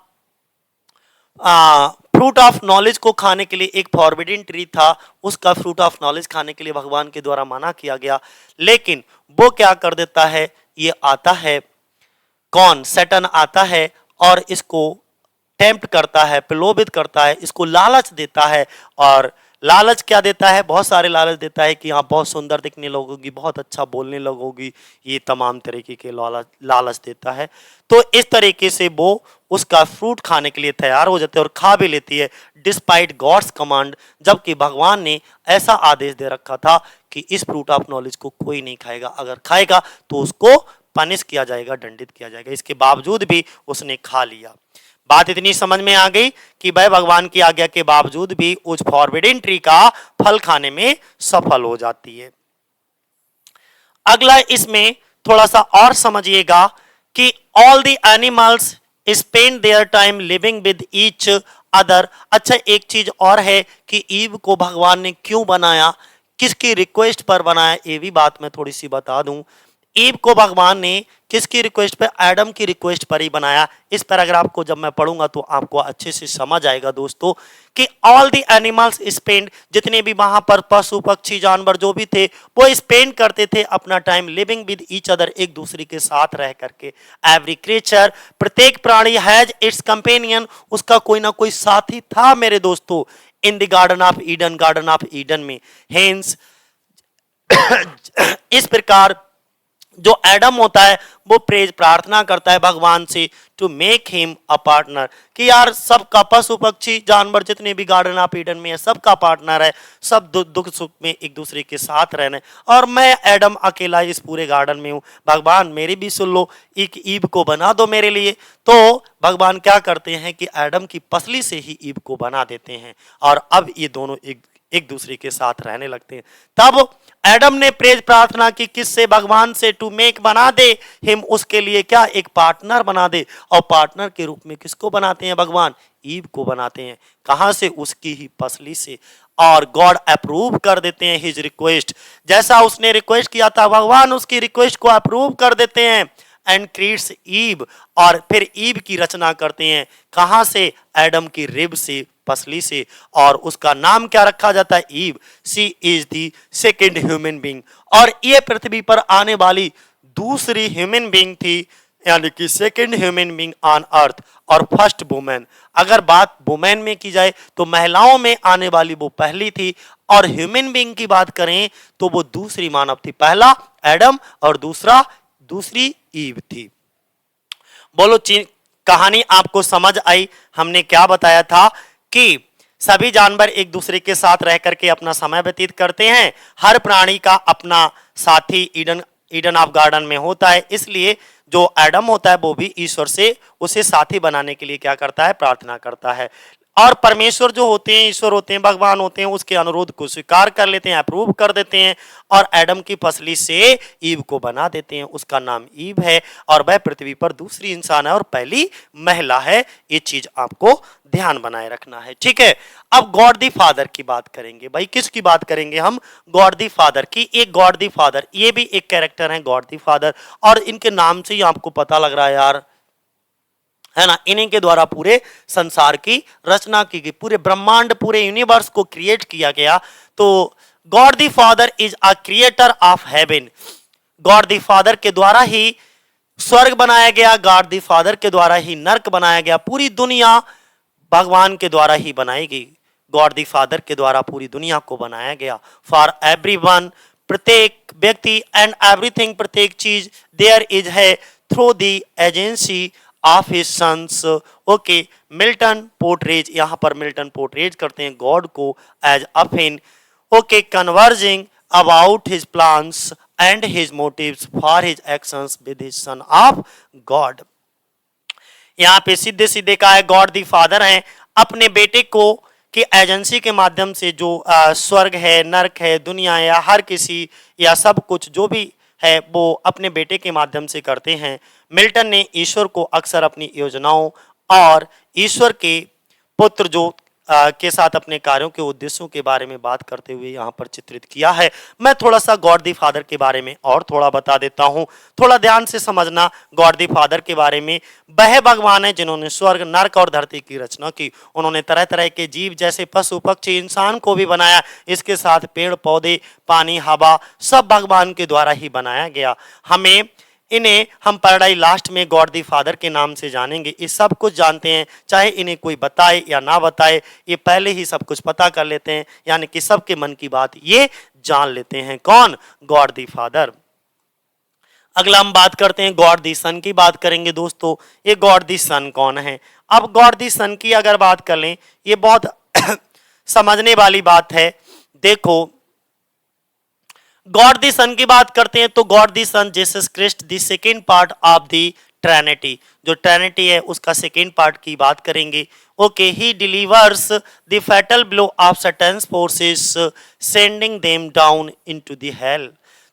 फ्रूट ऑफ नॉलेज को खाने के लिए एक फॉरबिडन ट्री था, उसका फ्रूट ऑफ नॉलेज खाने के लिए भगवान के द्वारा मना किया गया। लेकिन वो क्या कर देता है? ये आता है, कौन? सैटर्न आता है और इसको टेम्प्ट करता है, प्रलोभित करता है, इसको लालच देता है। और लालच क्या देता है? बहुत सारे लालच देता है कि आप बहुत सुंदर दिखने लगोगी, बहुत अच्छा बोलने लगोगी, ये तमाम तरीके के लालच देता है। तो इस तरीके से वो उसका फ्रूट खाने के लिए तैयार हो जाते हैं और खा भी लेती है, डिस्पाइट गॉड्स कमांड, जबकि भगवान ने ऐसा आदेश दे रखा था कि इस फ्रूट ऑफ नॉलेज को कोई नहीं खाएगा, अगर खाएगा तो उसको पनिश किया जाएगा, दंडित किया जाएगा। इसके बावजूद भी उसने खा लिया। बात इतनी समझ में आ गई कि वह भगवान की आज्ञा के बावजूद भी उस फॉरबिडन ट्री का फल खाने में सफल हो जाती है। अगला इसमें थोड़ा सा और समझिएगा कि all the animals spend their time living with each other. अच्छा, एक चीज और है कि ईव को भगवान ने क्यों बनाया, किसकी रिक्वेस्ट पर बनाया, ये भी बात मैं थोड़ी सी बता दूं। ईव को भगवान ने किसकी रिक्वेस्ट पर? एडम की रिक्वेस्ट पर ही बनाया। इस पैराग्राफ को जब मैं पढ़ूंगा तो आपको अच्छे से समझ आएगा दोस्तों कि ऑल द एनिमल्स स्पेंड, जितने भी वहां पर पशु पक्षी जानवर जो भी थे वो स्पेंड करते थे अपना time living with each other, एक दूसरे के साथ रह करके। एवरी क्रिएचर, प्रत्येक प्राणी हैज इट्स कंपेनियन, उसका कोई ना कोई साथी था मेरे दोस्तों, in the garden of Eden, garden of Eden में। हेंस इस प्रकार जो एडम होता है वो प्रेज प्रार्थना करता है भगवान से to make him a partner, कि यार सबका पशु पक्षी जानवर जितने भी गार्डन ऑफ ईडन में है सबका पार्टनर है, सब दुख सुख में एक दूसरे के साथ रहने, और मैं एडम अकेला इस पूरे गार्डन में हूँ, भगवान मेरी भी सुन लो, एक ईव को बना दो मेरे लिए। तो भगवान क्या करते हैं कि एडम की पसली से ही ईव को बना देते हैं और अब ये दोनों एक दूसरे के साथ रहने लगते हैं। तब एडम ने प्रेज प्रार्थना की किससे? भगवान से, टू मेक बना दे हिम, उसके लिए क्या? एक पार्टनर बना दे। और पार्टनर के रूप में किसको बनाते हैं भगवान? ईव को बनाते हैं। कहां से? उसकी ही पसली से। और गॉड अप्रूव कर देते हैं हिज रिक्वेस्ट, जैसा उसने रिक्वेस्ट किया था भगवान उसकी रिक्वेस्ट को अप्रूव कर देते हैं एंड क्रिएट्स ईव, और फिर ईव की रचना करते हैं। कहां से? एडम की रिब से, पसली से, और उसका नाम क्या रखा जाता है? Eve. She is the second human being, और ये पृथ्वी पर आने वाली दूसरी ह्यूमन बीइंग थी, यानी कि second human being on earth, और फर्स्ट वुमेन। अगर बात वुमेन में की जाए तो महिलाओं में आने वाली वो पहली थी, और ह्यूमन बीइंग की बात करें तो वो दूसरी मानव थी। पहला एडम और दूसरी ईव थी। बोलो कहानी आपको समझ आई? हमने क्या बताया था कि सभी जानवर एक दूसरे के साथ रह करके अपना समय व्यतीत करते हैं। हर प्राणी का अपना साथी ईडन ऑफ गार्डन में होता है, इसलिए जो एडम होता है वो भी ईश्वर से उसे साथी बनाने के लिए क्या करता है? प्रार्थना करता है। और परमेश्वर जो होते हैं, ईश्वर होते हैं, भगवान होते हैं, उसके अनुरोध को स्वीकार कर लेते हैं, अप्रूव कर देते हैं, और एडम की फसली से ईव को बना देते हैं। उसका नाम ईव है, और वह पृथ्वी पर दूसरी इंसान है और पहली महिला है। ये चीज आपको ध्यान बनाए रखना है, ठीक है। अब गॉड दी फादर की बात करेंगे। भाई किसकी बात करेंगे हम? गॉड दी फादर की। एक गॉड दी फादर, ये भी एक कैरेक्टर है गॉड दी फादर, और इनके नाम से ही आपको पता लग रहा है यार, है ना, इन्हीं के द्वारा पूरे संसार की रचना की गई, पूरे ब्रह्मांड, पूरे यूनिवर्स को क्रिएट किया गया। तो God the father is a creator of haven. God the father के द्वारा ही स्वर्ग बनाया गया, गॉड द फादर के द्वारा ही नरक बनाया गया। पूरी दुनिया भगवान के द्वारा ही बनाई गई। गॉड द फादर के द्वारा पूरी दुनिया को बनाया गया। फॉर एवरीवन, प्रत्येक व्यक्ति, एंड एवरीथिंग, प्रत्येक चीज, देयर इज है through the agency of his sons. Okay, Milton portrays, यहां पर मिल्टन पोर्ट्रेज करते हैं गॉड को एज अफिन, okay, conversing about his plans and his motives for his actions with his son of God. यहां पे सीधे सीधे कहा है गॉड दी फादर है, अपने बेटे को कि एजेंसी के माध्यम से जो स्वर्ग है, नरक है, दुनिया या हर किसी या सब कुछ जो भी है वो अपने बेटे के माध्यम से करते हैं। मिल्टन ने ईश्वर को अक्सर अपनी योजनाओं और ईश्वर के पुत्र जो के साथ अपने कार्यों के उद्देश्यों के बारे में बात करते हुए यहाँ पर चित्रित किया है। मैं थोड़ा सा गॉड दी फादर के बारे में और थोड़ा बता देता हूँ, थोड़ा ध्यान से समझना गॉड दी फादर के बारे में। वह भगवान है जिन्होंने स्वर्ग, नरक और धरती की रचना की। उन्होंने तरह तरह के जीव जैसे पशु पक्षी, इंसान को भी बनाया। इसके साथ पेड़ पौधे, पानी, हवा, सब भगवान के द्वारा ही बनाया गया। इन्हें हम पैराडाइज लास्ट में गॉड दी फादर के नाम से जानेंगे। ये सब कुछ जानते हैं, चाहे इन्हें कोई बताए या ना बताए, ये पहले ही सब कुछ पता कर लेते हैं, यानी कि सबके मन की बात ये जान लेते हैं। कौन? God the father. अगला हम बात करते हैं गॉड दी सन की बात करेंगे दोस्तों। ये गॉड दी सन कौन है? अब गॉड दी सन की अगर बात कर लें, ये बहुत समझने वाली बात है। देखो, गॉड दी सन की बात करते हैं तो God the son Jesus Christ the second part of the Trinity, जो ट्रिनिटी है उसका सेकेंड पार्ट की बात करेंगे। Okay, he delivers the fatal blow of Satan's forces sending them down into the hell.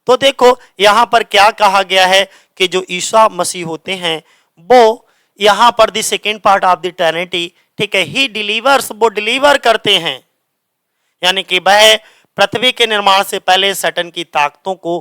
तो देखो यहां पर क्या कहा गया है कि जो ईसा मसीह होते हैं वो यहां पर the second part of the Trinity, ठीक है, ही डिलीवर्स, वो डिलीवर करते हैं, यानी कि वह पृथ्वी के निर्माण से पहले सैटन की ताकतों को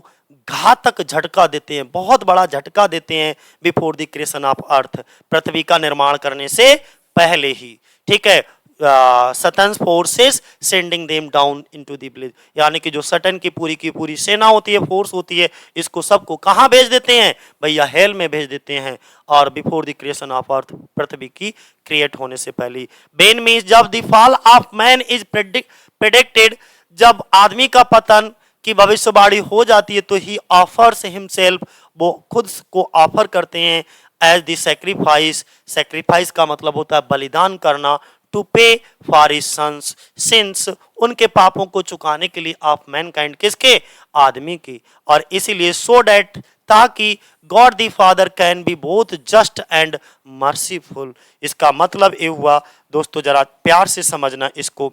घातक झटका देते हैं, बहुत बड़ा झटका देते हैं before the creation of earth, पृथ्वी का निर्माण करने से पहले ही, ठीक है। Satan forces sending them down into the bliss, यानी कि जो सैटन की पूरी सेना होती है, फोर्स होती है, इसको सबको कहां भेज देते हैं भैया? हेल में भेज देते हैं। और before the creation of earth, पृथ्वी की क्रिएट होने से पहले। बेन मीन्स जब the fall of man is predicted, जब आदमी का पतन की भविष्यवाणी हो जाती है तो ही ऑफर्स हिमसेल्फ, वो खुद को ऑफर करते हैं एज द सेक्रीफाइस। सेक्रीफाइस का मतलब होता है बलिदान करना, टू पे फॉर हिज सन्स सिंस, उनके पापों को चुकाने के लिए ऑफ मैनकाइंड, किसके, आदमी की। और इसीलिए सो डैट, ताकि God the father can be both just and merciful. इसका मतलब ये हुआ दोस्तों, जरा प्यार से समझना इसको।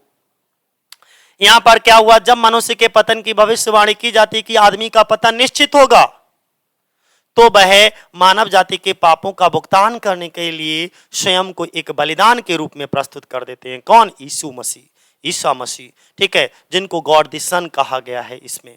यहां पर क्या हुआ, जब मनुष्य के पतन की भविष्यवाणी की जाती है कि आदमी का पतन निश्चित होगा, तो वह मानव जाति के पापों का भुगतान करने के लिए स्वयं को एक बलिदान के रूप में प्रस्तुत कर देते हैं। कौन, यीशु मसीह, ईसा मसीह, ठीक है, जिनको गॉड द सन कहा गया है इसमें।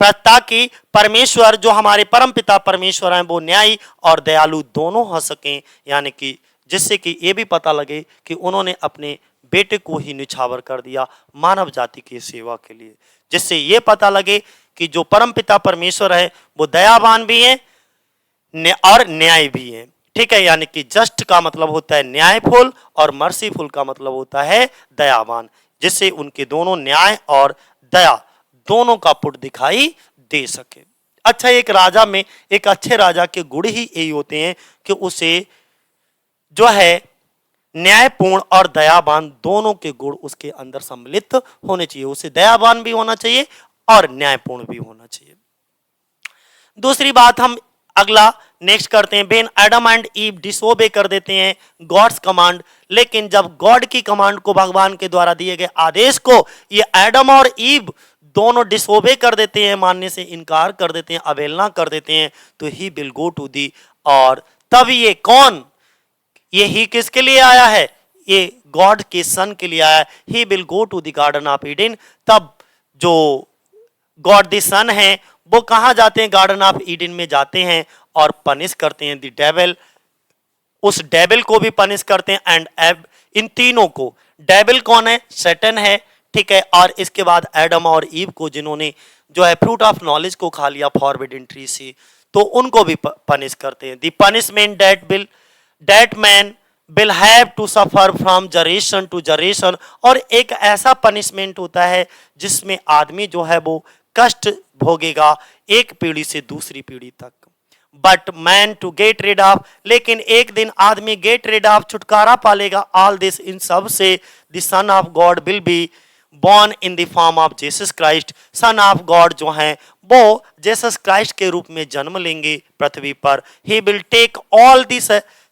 ताकि परमेश्वर, जो हमारे परम पिता परमेश्वर हैं, वो न्यायी और दयालु दोनों हो सकें, यानी कि जिससे कि ये भी पता लगे कि उन्होंने अपने बेटे को ही निछावर कर दिया मानव जाति की सेवा के लिए, जिससे ये पता लगे कि जो परम पिता परमेश्वर है वो दयावान भी हैं और न्याय भी हैं, ठीक है। यानी कि जस्ट का मतलब होता है न्यायफुल और मर्सीफुल का मतलब होता है दयावान, जिससे उनके दोनों न्याय और दया दोनों का पुट दिखाई दे सके। अच्छा, एक राजा में, एक अच्छे राजा के गुण ही यही होते हैं कि उसे जो है न्यायपूर्ण और दयावान दोनों के गुण उसके अंदर सम्मिलित होने चाहिए। उसे दयावान भी होना चाहिए और न्यायपूर्ण भी होना चाहिए। दूसरी बात हम अगला नेक्स्ट करते हैं, Ben Adam and ewe disobey कर देते हैं गॉड्स कमांड, लेकिन जब गॉड की कमांड को, भगवान के द्वारा दिए गए आदेश को ये एडम और ईव दोनों डिसोबे कर देते हैं, मानने से इनकार कर देते हैं, अवहेलना कर देते हैं, तो ही विल गो टू दी, और तब ये कौन, ये ही किसके लिए आया है, ये गॉड के सन के लिए आया है। He will go to the garden of Eden, तब जो गॉड द सन है वो कहां जाते हैं, गार्डन ऑफ ईडन में जाते हैं और पनिश करते हैं द डेविल, उस डेविल को भी पनिश करते हैं एंड इन तीनों को, डेविल कौन है, सैटन है, ठीक है, और इसके बाद एडम और ईव को, जिन्होंने जो है फ्रूट ऑफ नॉलेज को खा लिया फॉरबिडन ट्री से, तो उनको भी पनिश करते हैं। The punishment that man will have to suffer from generation to generation, और एक ऐसा पनिशमेंट होता है जिसमें आदमी जो है वो कष्ट भोगेगा एक पीढ़ी से दूसरी पीढ़ी तक। But man to get rid of, लेकिन एक दिन आदमी गेट रिड ऑफ, छुटकारा पालेगा, ऑल दिस, इन सब से, the sun of God will be born in the form of Jesus Christ, sun of God जो हैं वो जेसस क्राइस्ट के रूप में जन्म लेंगे पृथ्वी पर। he will take all the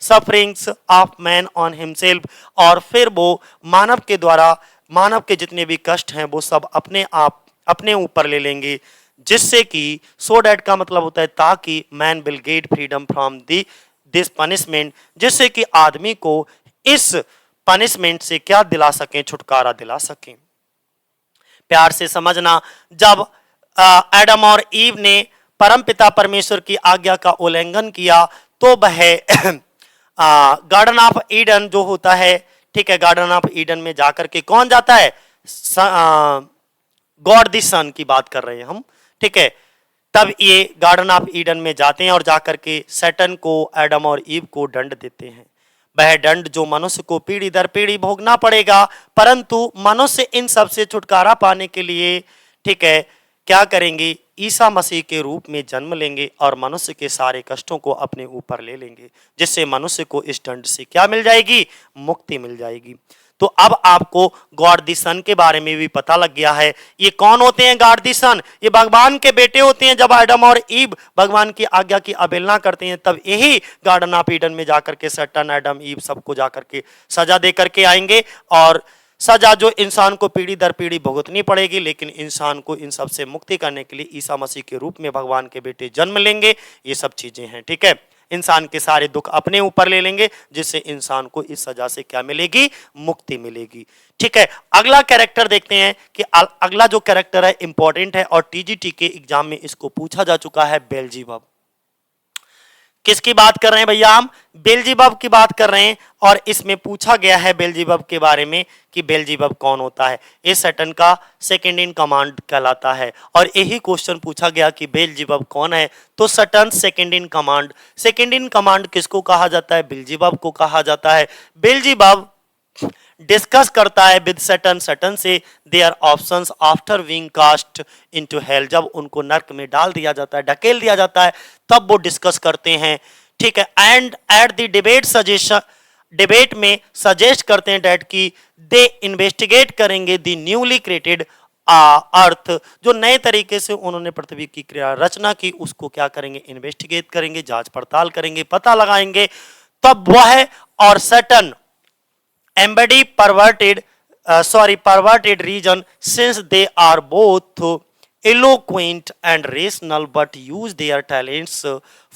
sufferings of man on himself, और फिर वो मानव के द्वारा, मानव के जितने भी कष्ट हैं वो सब अपने आप अपने ऊपर ले लेंगे, जिससे कि so that का मतलब होता है ताकि man will get freedom from this punishment, जिससे कि आदमी को इस पनिशमेंट से क्या दिला सकें, छुटकारा दिला सकें। प्यार से समझना, जब एडम और ईव ने परमपिता परमेश्वर की आज्ञा का उल्लंघन किया तो वह गार्डन ऑफ ईडन जो होता है, ठीक है, गार्डन ऑफ ईडन में जाकर के कौन जाता है, गॉड द सन की बात कर रहे हैं हम, ठीक है, तब ये गार्डन ऑफ ईडन में जाते हैं और जाकर के सैटन को, एडम और ईव को दंड देते हैं। वह दंड जो मनुष्य को पीढ़ी दर पीढ़ी भोगना पड़ेगा, परंतु मनुष्य इन सब से छुटकारा पाने के लिए, ठीक है, क्या करेंगे, ईसा मसीह के रूप में जन्म लेंगे और मनुष्य के सारे कष्टों को अपने ऊपर ले लेंगे, जिससे मनुष्य को इस दंड से क्या मिल जाएगी, मुक्ति मिल जाएगी। तो अब आपको गॉड द सन के बारे में भी पता लग गया है। ये कौन होते हैं गॉड द सन, ये भगवान के बेटे होते हैं। जब एडम और ईव भगवान की आज्ञा की अवहेलना करते हैं, तब यही गार्डन ऑफ ईडन में जाकर के सैटन, एडम, ईव सबको जाकर के सजा दे करके आएंगे, और सजा जो इंसान को पीढ़ी दर पीढ़ी भुगतनी पड़ेगी, लेकिन इंसान को इन सब से मुक्ति करने के लिए ईसा मसीह के रूप में भगवान के बेटे जन्म लेंगे। ये सब चीजें हैं, ठीक है, इंसान के सारे दुख अपने ऊपर ले लेंगे, जिससे इंसान को इस सजा से क्या मिलेगी, मुक्ति मिलेगी, ठीक है। अगला कैरेक्टर देखते हैं कि अगला जो कैरेक्टर है इंपॉर्टेंट है और टीजीटी के एग्जाम में इसको पूछा जा चुका है, बेल्जीबब। किसकी बात कर रहे हैं भैया, हम बेल्जीबब की बात कर रहे हैं, और इसमें पूछा गया है बेल्जीबब के बारे में कि बेल्जीबब कौन होता है। ये सैटन का सेकंड इन कमांड कहलाता है, और यही क्वेश्चन पूछा गया कि बेल्जीबब कौन है, तो Satan second in command. Second in command किसको कहा जाता है, बेल्जीबब को कहा जाता है। बेल्जीबब डिस्कस करता है विद सैटर्न, सैटर्न से their options after being cast into hell, जब उनको नर्क में डाल दिया जाता है, ढकेल दिया जाता है, तब वो डिस्कस करते हैं, ठीक है। And at the debate suggestion, debate में सजेस्ट करते हैं डैट की दे इन्वेस्टिगेट करेंगे द न्यूली क्रिएटेड अर्थ, जो नए तरीके से उन्होंने पृथ्वी की क्रिया रचना की उसको क्या करेंगे, इन्वेस्टिगेट करेंगे, जांच पड़ताल करेंगे, पता लगाएंगे, तब वह और Saturn embody perverted reason, since they are both eloquent and rational but use their talents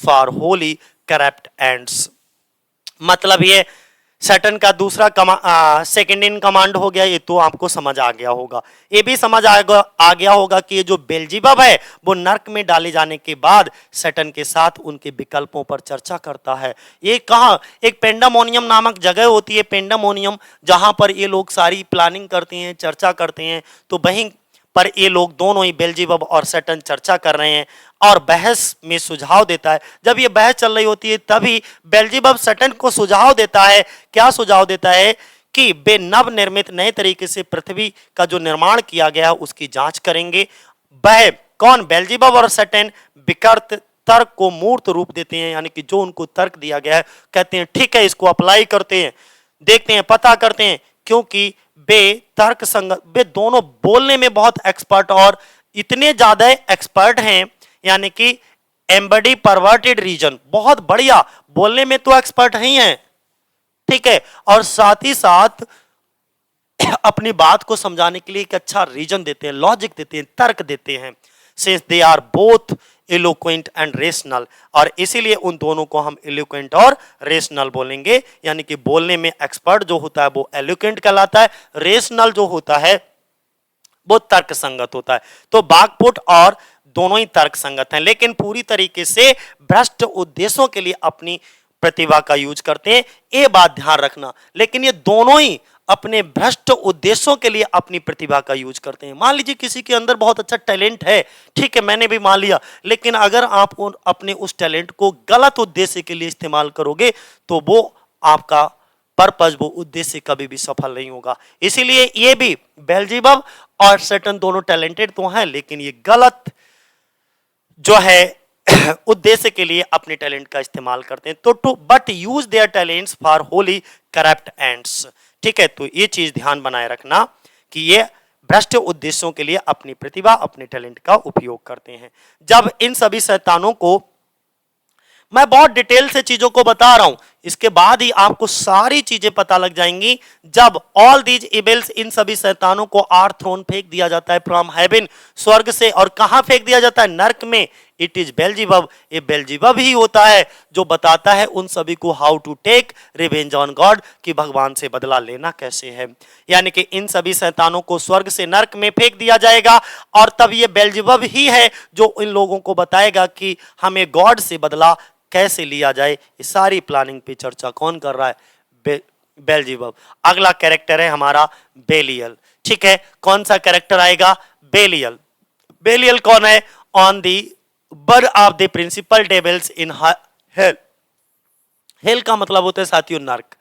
for wholly corrupt ends। मतलब ये सैटर्न का दूसरा सेकंड इन कमांड हो गया, ये तो आपको समझ आ गया होगा। ये भी समझ आ गया होगा कि ये जो बेल्जीबब है वो नर्क में डाले जाने के बाद सैटर्न के साथ उनके विकल्पों पर चर्चा करता है। ये कहाँ, एक पेंडामोनियम नामक जगह होती है, पेंडामोनियम, जहां पर ये लोग सारी प्लानिंग करते हैं, चर्चा करते हैं, तो वहीं पर ये लोग दोनों ही बेल्जीबब और सैटर्न चर्चा कर रहे हैं और बहस में सुझाव देता है। जब ये बहस चल रही होती है तभी बेल्जीबब सैटर्न को सुझाव देता है, क्या सुझाव देता है कि वे नव निर्मित नए तरीके से पृथ्वी का जो निर्माण किया गया है उसकी जांच करेंगे। वह कौन, बेल्जीबब और सैटर्न विकृत तर्क को मूर्त रूप देते हैं, यानी कि जो उनको तर्क दिया गया है कहते हैं ठीक है इसको अप्लाई करते हैं, देखते हैं, पता करते हैं, क्योंकि वे तर्क संगत, वे दोनों बोलने में बहुत एक्सपर्ट और इतने ज्यादा एक्सपर्ट हैं, यानी कि एम्बडी परवर्टेड रीजन, बहुत बढ़िया बोलने में तो एक्सपर्ट ही हैं, ठीक है, और साथ ही साथ अपनी बात को समझाने के लिए एक अच्छा रीजन देते हैं, लॉजिक देते हैं, तर्क देते हैं। Since they are both eloquent and rational, और इसीलिए उन दोनों को हम एलोक्वेंट और रेशनल बोलेंगे, यानी कि बोलने में एक्सपर्ट जो होता है वो एलोक्वेंट कहलाता है, रेशनल जो होता है वो तर्क संगत होता है। तो बागपुट और दोनों ही तर्क संगत हैं, लेकिन पूरी तरीके से भ्रष्ट उद्देश्यों के लिए अपनी प्रतिभा का यूज करते हैं, ये बात ध्यान रखना। लेकिन ये दोनों ही अपने भ्रष्ट उद्देश्यों के लिए अपनी प्रतिभा का यूज करते हैं। मान लीजिए किसी के अंदर बहुत अच्छा टैलेंट है, ठीक है, मैंने भी मान लिया, लेकिन अगर आप अपने उस टैलेंट को गलत उद्देश्य के लिए इस्तेमाल करोगे तो वो आपका पर्पज, वो उद्देश्य कभी भी सफल नहीं होगा। इसीलिए ये भी बेल्जीबब और सैटर्न दोनों टैलेंटेड तो हैं, लेकिन ये गलत जो है उद्देश्य के लिए अपने टैलेंट का इस्तेमाल करते हैं। तो to but use their talents for wholly corrupt ends, ठीक है। तो ये चीज ध्यान बनाए रखना कि ये भ्रष्ट उद्देश्यों के लिए अपनी प्रतिभा, अपने टैलेंट का उपयोग करते हैं। जब इन सभी शैतानों को, मैं बहुत डिटेल से चीजों को बता रहा हूं, इसके बाद ही आपको सारी चीजें पता लग जाएंगी। जब ऑल दीज इबल्स, इन सभी शैतानों को आर थ्रोन फेंक दिया जाता है फ्रॉम हेवन, स्वर्ग से, और कहां फेंक दिया जाता है, नर्क में। इट इज बेल्जीबब, ये बेल्जीबब ही होता है जो बताता है उन सभी को how to take revenge on God, कि भगवान से बदला लेना कैसे है। यानी कि इन सभी शैतानों को स्वर्ग से नर्क में फेंक दिया जाएगा, और तब ये बेल्जीबब ही है जो इन लोगों को बताएगा कि हमें गॉड से बदला कैसे लिया जाए। ये सारी प्लानिंग पे चर्चा कौन कर रहा है, बेल्जीबब। अगला कैरेक्टर है हमारा बेलियल, ठीक है। कौन सा कैरेक्टर आएगा, बेलियल। बेलियल कौन है, on the bird of the principal devils in hell. Hell का मतलब होता है साथियों नर्क।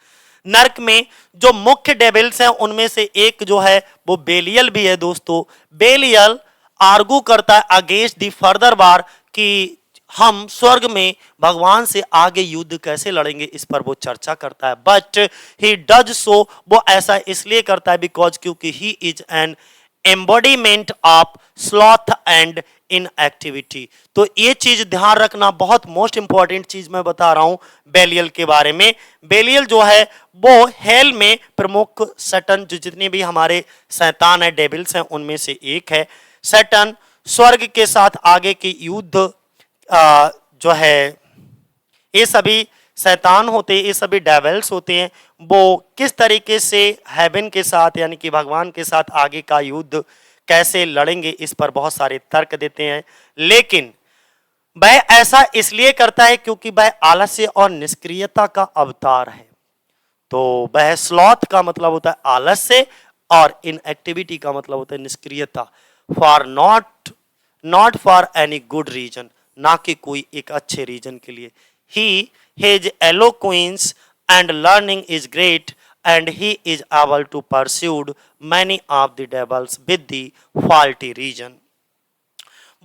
नर्क में जो मुख्य डेविल्स हैं उनमें से एक जो है वो बेलियल भी है दोस्तों। बेलियल आर्गू करता है अगेंस्ट दी फर्दर वार, कि हम स्वर्ग में भगवान से आगे युद्ध कैसे लड़ेंगे, इस पर वो चर्चा करता है। बट ही डज सो, वो ऐसा इसलिए करता है बिकॉज क्योंकि he is an embodiment of sloth and in activity. तो ये चीज ध्यान रखना, बहुत मोस्ट इंपॉर्टेंट चीज मैं बता रहा हूं बेलियल के बारे में। बेलियल जो है वो हेल में प्रमुख सैटर्न, जो जितने भी हमारे शैतान है, डेविल्स हैं, उनमें से एक है। सैटर्न स्वर्ग के साथ आगे की युद्ध जो है, ये सभी शैतान होते हैं, ये सभी डेविल्स होते हैं, वो किस तरीके से हेवन के साथ यानी कि भगवान के साथ आगे का युद्ध कैसे लड़ेंगे, इस पर बहुत सारे तर्क देते हैं। लेकिन वह ऐसा इसलिए करता है क्योंकि वह आलस्य और निष्क्रियता का अवतार है। तो वह स्लॉथ का मतलब होता है आलस्य और इनएक्टिविटी का मतलब होता है निष्क्रियता। For not for any good reason, ना कि कोई एक अच्छे रीजन के लिए। He his eloquence and learning is great and he is able to pursue many of the devils with the faulty reason।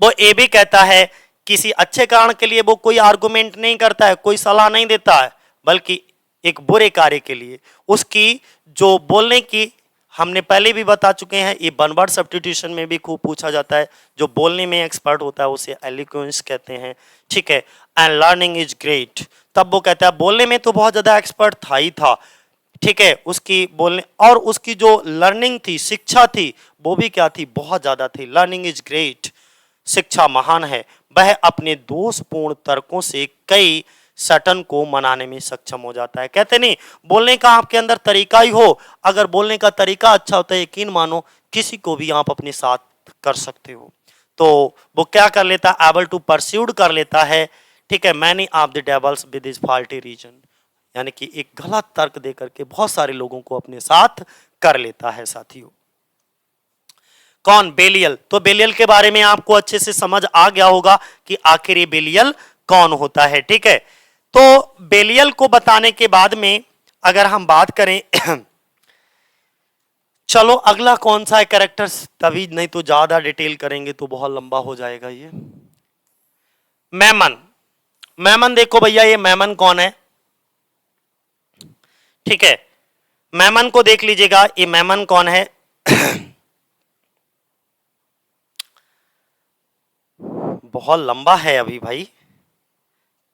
वो ये भी कहता है किसी अच्छे कारण के लिए वो कोई आर्गुमेंट नहीं करता है, कोई सलाह नहीं देता है, बल्कि एक बुरे कार्य के लिए उसकी जो बोलने की, हमने पहले भी बता चुके हैं, ये वन वर्ड सब्स्टिट्यूशन में भी खूब पूछा जाता है, जो बोलने में एक्सपर्ट होता है उसे एलिक्वेंस कहते हैं, ठीक है। एंड लर्निंग इज ग्रेट, तब वो कहता है बोलने में तो बहुत ज्यादा एक्सपर्ट था ही था, ठीक है, उसकी बोलने और उसकी जो लर्निंग थी, शिक्षा थी, वो भी क्या थी, बहुत ज्यादा थी। लर्निंग इज ग्रेट, शिक्षा महान है। वह अपने दोषपूर्ण तर्कों से कई सटन को मनाने में सक्षम हो जाता है। कहते नहीं, बोलने का आपके अंदर तरीका ही हो, अगर बोलने का तरीका अच्छा होता है, यकीन मानो किसी को भी आप अपने साथ कर सकते हो। तो वो क्या कर लेता है, एबल टू परस्यूड कर लेता है, ठीक है, many of the devils with his faulty reason, यानी कि एक गलत तर्क दे करके बहुत सारे लोगों को अपने साथ कर लेता है। साथियों, कौन, बेलियल। तो बेलियल के बारे में आपको अच्छे से समझ आ गया होगा कि आखिर ये बेलियल कौन होता है, ठीक है। तो बेलियल को बताने के बाद में अगर हम बात करें चलो अगला कौन सा है कैरेक्टर, तभी नहीं तो ज्यादा डिटेल करेंगे तो बहुत लंबा हो जाएगा ये। मैमन। मैमन देखो भैया, ये मैमन कौन है, ठीक है, मैमन को देख लीजिएगा, ये मैमन कौन है बहुत लंबा है अभी भाई,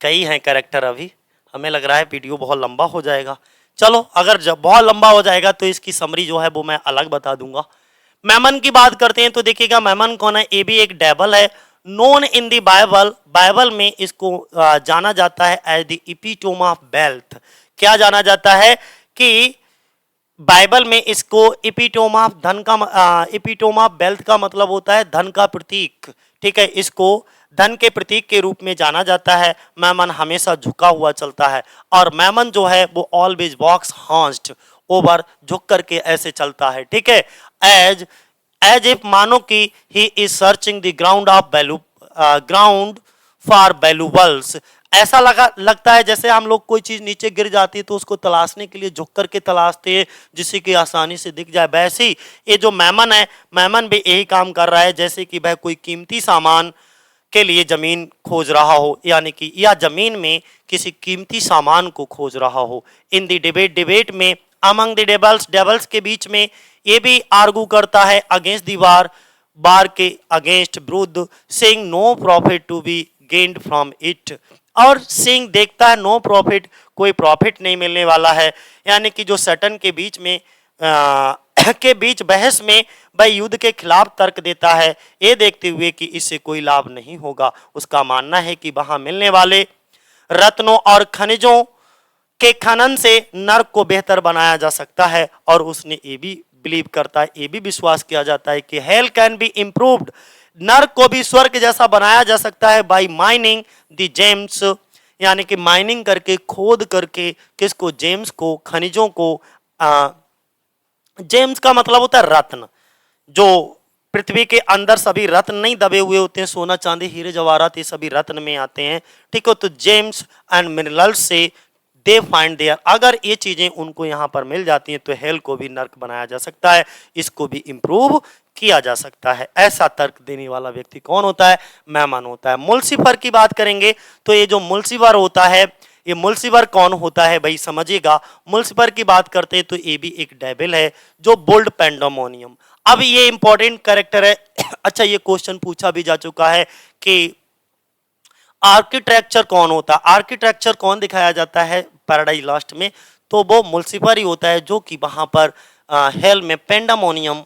कई हैं कैरेक्टर, अभी हमें लग रहा है वीडियो बहुत लंबा हो जाएगा। चलो अगर जब बहुत लंबा हो जाएगा तो इसकी समरी जो है वो मैं अलग बता दूंगा। मैमन की बात करते हैं तो देखिएगा मैमन कौन है, ये भी एक डेवल है, known in the Bible, Bible में इसको जाना जाता है एज द इपिटोम ऑफ वेल्थ। क्या जाना जाता है कि बाइबल में इसको इपिटोम ऑफ धन का, इपिटोम ऑफ वेल्थ का मतलब होता है धन का प्रतीक, ठीक है, इसको धन के प्रतीक के रूप में जाना जाता है। मैमन हमेशा झुका हुआ चलता है, और मैमन जो है वो ऑलवेज वॉक्स हॉन्स्ड ओवर, झुक करके ऐसे चलता है, ठीक है, एज एज इफ मानो कि he is searching the ground of value, ground for valuables. ऐसा लगता है जैसे हम लोग कोई चीज नीचे गिर जाती है तो उसको तलाशने के लिए झुक करके तलाशते हैं जिससे कि आसानी से दिख जाए, वैसे ही ये जो मैमन है, मैमन भी यही काम कर रहा है, जैसे कि वह कोई कीमती सामान के लिए जमीन खोज रहा हो, यानी कि या जमीन में किसी कीमती सामान को खोज रहा हो। इन दी डिबेट, डिबेट में अमंग द डेबल्स, डेबल्स के बीच में ये भी आर्गू करता है अगेंस्ट दीवार, बार के अगेंस्ट विरुद्ध, saying no profit to be gained from it, और सेइंग देखता है नो प्रॉफिट, कोई प्रॉफिट नहीं मिलने वाला है, यानी कि जो सटन के बीच में के बीच बहस में वह युद्ध के खिलाफ तर्क देता है, ये देखते हुए कि इससे कोई लाभ नहीं होगा। उसका मानना है कि वहां मिलने वाले रत्नों और खनिजों के खनन से नर्क को बेहतर बनाया जा सकता है, और उसने ये भी बिलीव करता है, ये भी विश्वास किया जाता है कि हेल कैन बी इम्प्रूव्ड, नर्क को भी स्वर्ग जैसा बनाया जा सकता है बाय माइनिंग द जेम्स, यानी कि माइनिंग करके, खोद करके, किसको, जेम्स को, खनिजों को। जेम्स का मतलब होता है रत्न, जो पृथ्वी के अंदर सभी रत्न नहीं दबे हुए होते हैं, सोना चांदी हीरे जवाहरात ये सभी रत्न में आते हैं, ठीक है, तो जेम्स एंड मिनरल्स से दे फाइंड देयर, अगर ये चीजें उनको यहाँ पर मिल जाती हैं तो हेल को भी नर्क बनाया जा सकता है, इसको भी इंप्रूव किया जा सकता है। ऐसा तर्क देने वाला व्यक्ति कौन होता है, मैमन होता है। मुल्सिफर की बात करेंगे तो ये जो मुल्सिफर होता है, ये मुल्सिफर कौन होता है भाई समझिएगा। मुल्सिफर की बात करते हैं तो ये भी एक डेविल है जो बोल्ड पेंडामोनियम। अब ये इंपॉर्टेंट कैरेक्टर है अच्छा, ये क्वेश्चन पूछा भी जा चुका है कि आर्किटेक्चर कौन होता है, आर्किटेक्चर कौन दिखाया जाता है पैराडाइज लॉस्ट में, तो वो मुल्सिफर ही होता है, जो कि वहां पर हेल में पेंडामोनियम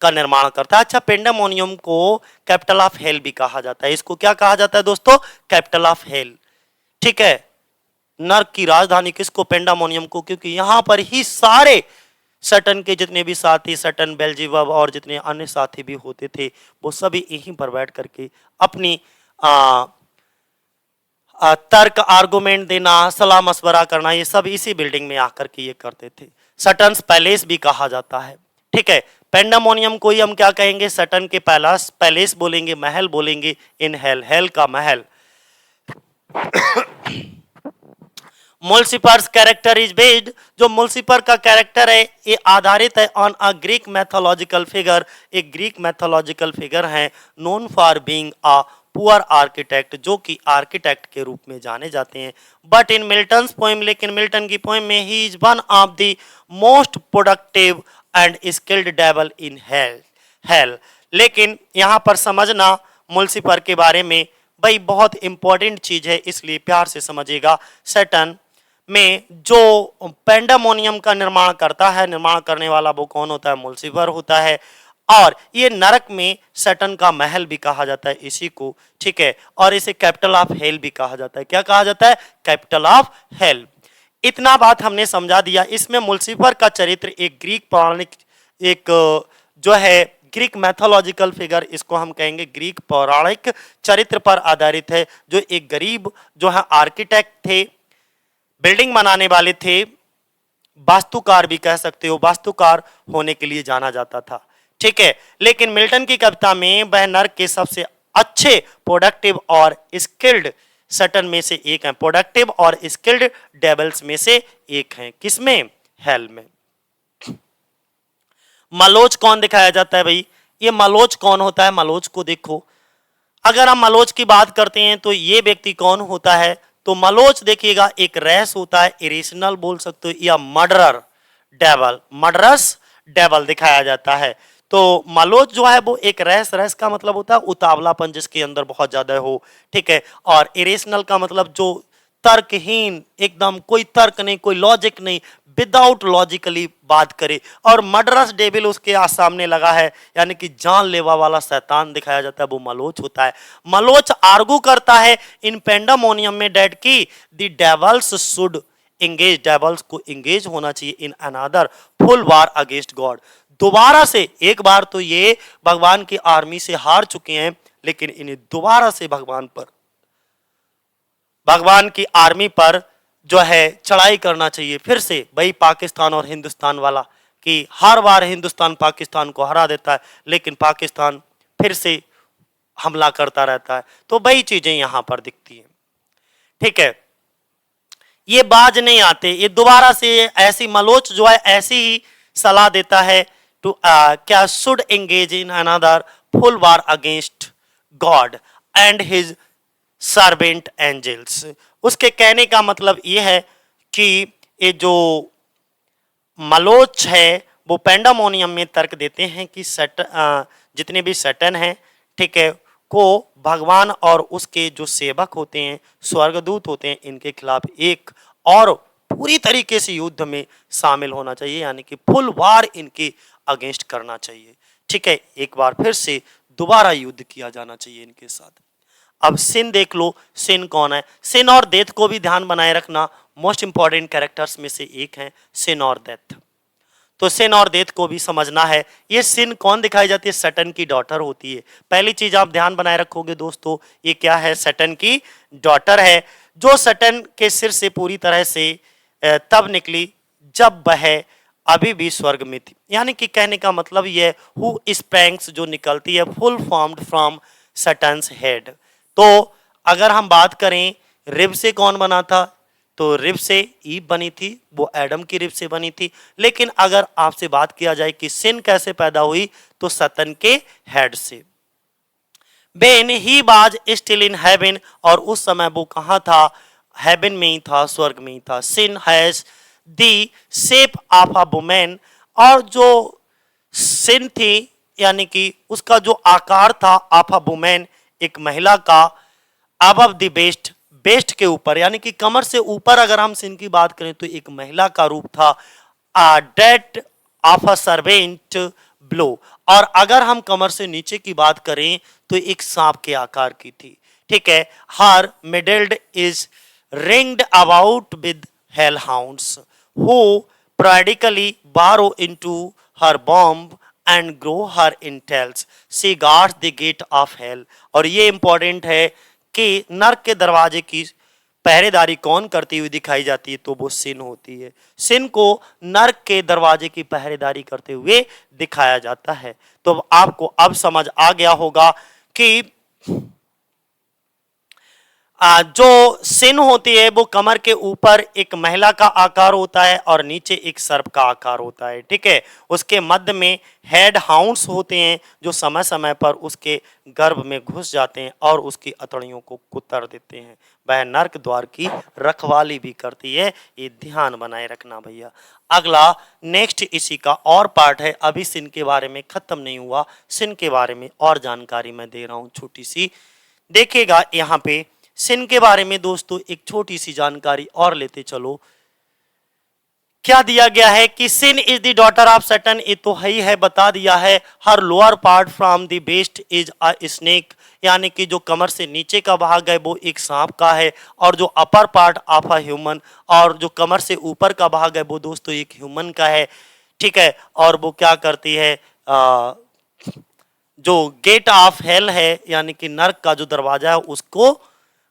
का निर्माण करता है। अच्छा, पेंडामोनियम को कैपिटल ऑफ हेल भी कहा जाता है, इसको क्या कहा जाता है दोस्तों, कैपिटल ऑफ हेल, ठीक है, नर्क की राजधानी किसको, पेंडामोनियम को, क्योंकि यहां पर ही सारे सटन के जितने भी साथी, सटन, बेल्जीबब और जितने अन्य साथी भी होते थे, वो सभी यहीं पर बैठ करके अपनी तर्क, आर्गुमेंट देना, सलाह मशवरा करना, ये सब इसी बिल्डिंग में आकर के ये करते थे। सटन्स पैलेस भी कहा जाता है, ठीक है। पेंडामोनियम को ही हम क्या कहेंगे, सटन के पैलेस, पैलेस बोलेंगे, महल बोलेंगे, इन हेल, हेल का महल। मुल्सिफर्स कैरेक्टर इज बेस्ड, जो मुल्सिफर का कैरेक्टर है ये आधारित है on a Greek mythological figure, एक ग्रीक मैथोलॉजिकल फिगर है known for being a poor architect, जो कि आर्किटेक्ट के रूप में जाने जाते हैं। बट इन मिल्टन्स पोएम, लेकिन मिल्टन की पोएम में he is one of the most productive and skilled devil in hell. लेकिन यहाँ पर समझना मुल्सिफर के बारे में भाई बहुत इंपॉर्टेंट चीज है, इसलिए प्यार से समझिएगा। सैटर्न में जो पेंडामोनियम का निर्माण करता है, निर्माण करने वाला वो कौन होता है? मुल्सिफर होता है। और ये नरक में सैटर्न का महल भी कहा जाता है इसी को, ठीक है। और इसे कैपिटल ऑफ हेल भी कहा जाता है। क्या कहा जाता है? Capital of hell. इतना बात हमने समझा दिया। इसमें मुल्सिफर का चरित्र एक ग्रीक पौराणिक, एक जो है ग्रीक मैथोलॉजिकल फिगर, इसको हम कहेंगे ग्रीक पौराणिक चरित्र पर आधारित है, जो एक गरीब जो है आर्किटेक्ट थे, बिल्डिंग बनाने वाले थे, वास्तुकार भी कह सकते हो, वास्तुकार होने के लिए जाना जाता था, ठीक है। लेकिन मिल्टन की कविता में वह नर्क के सबसे अच्छे प्रोडक्टिव और स्किल्ड सैटर्न में से एक है, प्रोडक्टिव और स्किल्ड डेवल्स में से एक है। किसमें? हेल में। मलोच कौन दिखाया जाता है भाई? ये मलोच कौन होता है? मलोच को देखो, अगर हम मलोच की बात करते हैं तो ये व्यक्ति कौन होता है? तो मलोच देखिएगा एक रैस होता है, इरेशनल बोल सकते हो, या मर्डरर डेवल, मर्डरस डेवल दिखाया जाता है। तो मलोच जो है वो एक रैस, रैस का मतलब होता है उतावलापन जिसके अंदर बहुत ज्यादा हो, ठीक है। और इरेशनल का मतलब जो तर्कहीन, एकदम कोई तर्क नहीं, कोई लॉजिक नहीं, विदाउट लॉजिकली बात करे। और मर्डरस डेविल उसके सामने लगा है, यानी कि जानलेवा वाला शैतान दिखाया जाता है, वो मलोच होता है। मलोच आर्गू करता है इन पेंडामोनियम में डेट की the dwells should engage, dwells को एंगेज होना चाहिए इन another full war against God. दोबारा से, एक बार तो ये भगवान की आर्मी से हार चुके हैं, लेकिन इन्हें दोबारा से भगवान की आर्मी पर जो है चढ़ाई करना चाहिए फिर से। भाई पाकिस्तान और हिंदुस्तान वाला, कि हर बार हिंदुस्तान पाकिस्तान को हरा देता है, लेकिन पाकिस्तान फिर से हमला करता रहता है। तो वही चीजें यहां पर दिखती हैं, ठीक है। ये बाज नहीं आते, ये दोबारा से ऐसी मलोच जो है ऐसी ही सलाह देता है टू क्या should engage in another full war against God and his servant angels. उसके कहने का मतलब ये है कि ये जो मलोच है वो पेंडामोनियम में तर्क देते हैं कि जितने भी सैटर्न हैं, ठीक है, को भगवान और उसके जो सेवक होते हैं, स्वर्गदूत होते हैं, इनके खिलाफ एक और पूरी तरीके से युद्ध में शामिल होना चाहिए, यानी कि फुल वार इनके अगेंस्ट करना चाहिए, ठीक है। एक बार फिर से दोबारा युद्ध किया जाना चाहिए इनके साथ। अब सिन देख लो, सिन कौन है? सिन और डेथ को भी ध्यान बनाए रखना, मोस्ट इंपॉर्टेंट कैरेक्टर्स में से एक है सिन और डेथ। तो सिन और डेथ को भी समझना है। ये सिन कौन दिखाई जाती है? सैटर्न की डॉटर होती है। पहली चीज आप ध्यान बनाए रखोगे दोस्तों, ये क्या है? सैटर्न की डॉटर है, जो सैटर्न के सिर से पूरी तरह से तब निकली जब वह अभी भी स्वर्ग में थी, यानी कि कहने का मतलब यह हु स्प्रैंग्स जो निकलती है full formed from Saturn's head. तो अगर हम बात करें रिब से कौन बना था, तो रिब से ईव बनी थी, वो एडम की रिब से बनी थी। लेकिन अगर आपसे बात किया जाए कि सिन कैसे पैदा हुई, तो सैटर्न के हेड से। बेन ही बाज स्टिल इन हेवन, और उस समय वो कहाँ था? हेवन में ही था, स्वर्ग में ही था। Sin has the shape of a woman, और जो सिन थी यानी कि उसका जो आकार था ऑफ अ वुमेन, एक महिला का, अबव द बेस्ट, बेस्ट के ऊपर, यानी कि कमर से ऊपर अगर हम सिन की बात करें तो एक महिला का रूप था। Date of a servant blow, और अगर हम कमर से नीचे की बात करें तो एक सांप के आकार की थी, ठीक है। Her middle is ringed about with hell hounds who periodically burrow into her bomb and grow her in tails. She guards the gate of hell. और ये इंपॉर्टेंट है कि नर्क के दरवाजे की पहरेदारी कौन करती हुई दिखाई जाती है, तो वो सिन होती है। सिन को नर्क के दरवाजे की पहरेदारी करते हुए दिखाया जाता है। तो आपको अब समझ आ गया होगा कि जो सिन होती है वो कमर के ऊपर एक महिला का आकार होता है और नीचे एक सर्प का आकार होता है, ठीक है। उसके मध्य में हेड हाउंड्स होते हैं जो समय समय पर उसके गर्भ में घुस जाते हैं और उसकी अतड़ियों को कुतर देते हैं। वह नर्क द्वार की रखवाली भी करती है, ये ध्यान बनाए रखना भैया। अगला नेक्स्ट इसी का और पार्ट है, अभी सिन के बारे में खत्म नहीं हुआ, सिन के बारे में और जानकारी मैं दे रहा हूं छोटी सी। देखिएगा यहाँ पे सिन के बारे में दोस्तों एक छोटी सी जानकारी और लेते चलो। क्या दिया गया है कि sin is the daughter of Saturn, ये तो है बता दिया है। Her lower part from the beast is a snake, यानी कि जो कमर से नीचे का भाग है वो एक सांप का है, और जो upper part of a human, और जो कमर से ऊपर का भाग है वो दोस्तों एक ह्यूमन का है, ठीक है। और वो क्या करती है, जो गेट ऑफ हेल है यानी कि नर्क का जो दरवाजा है उसको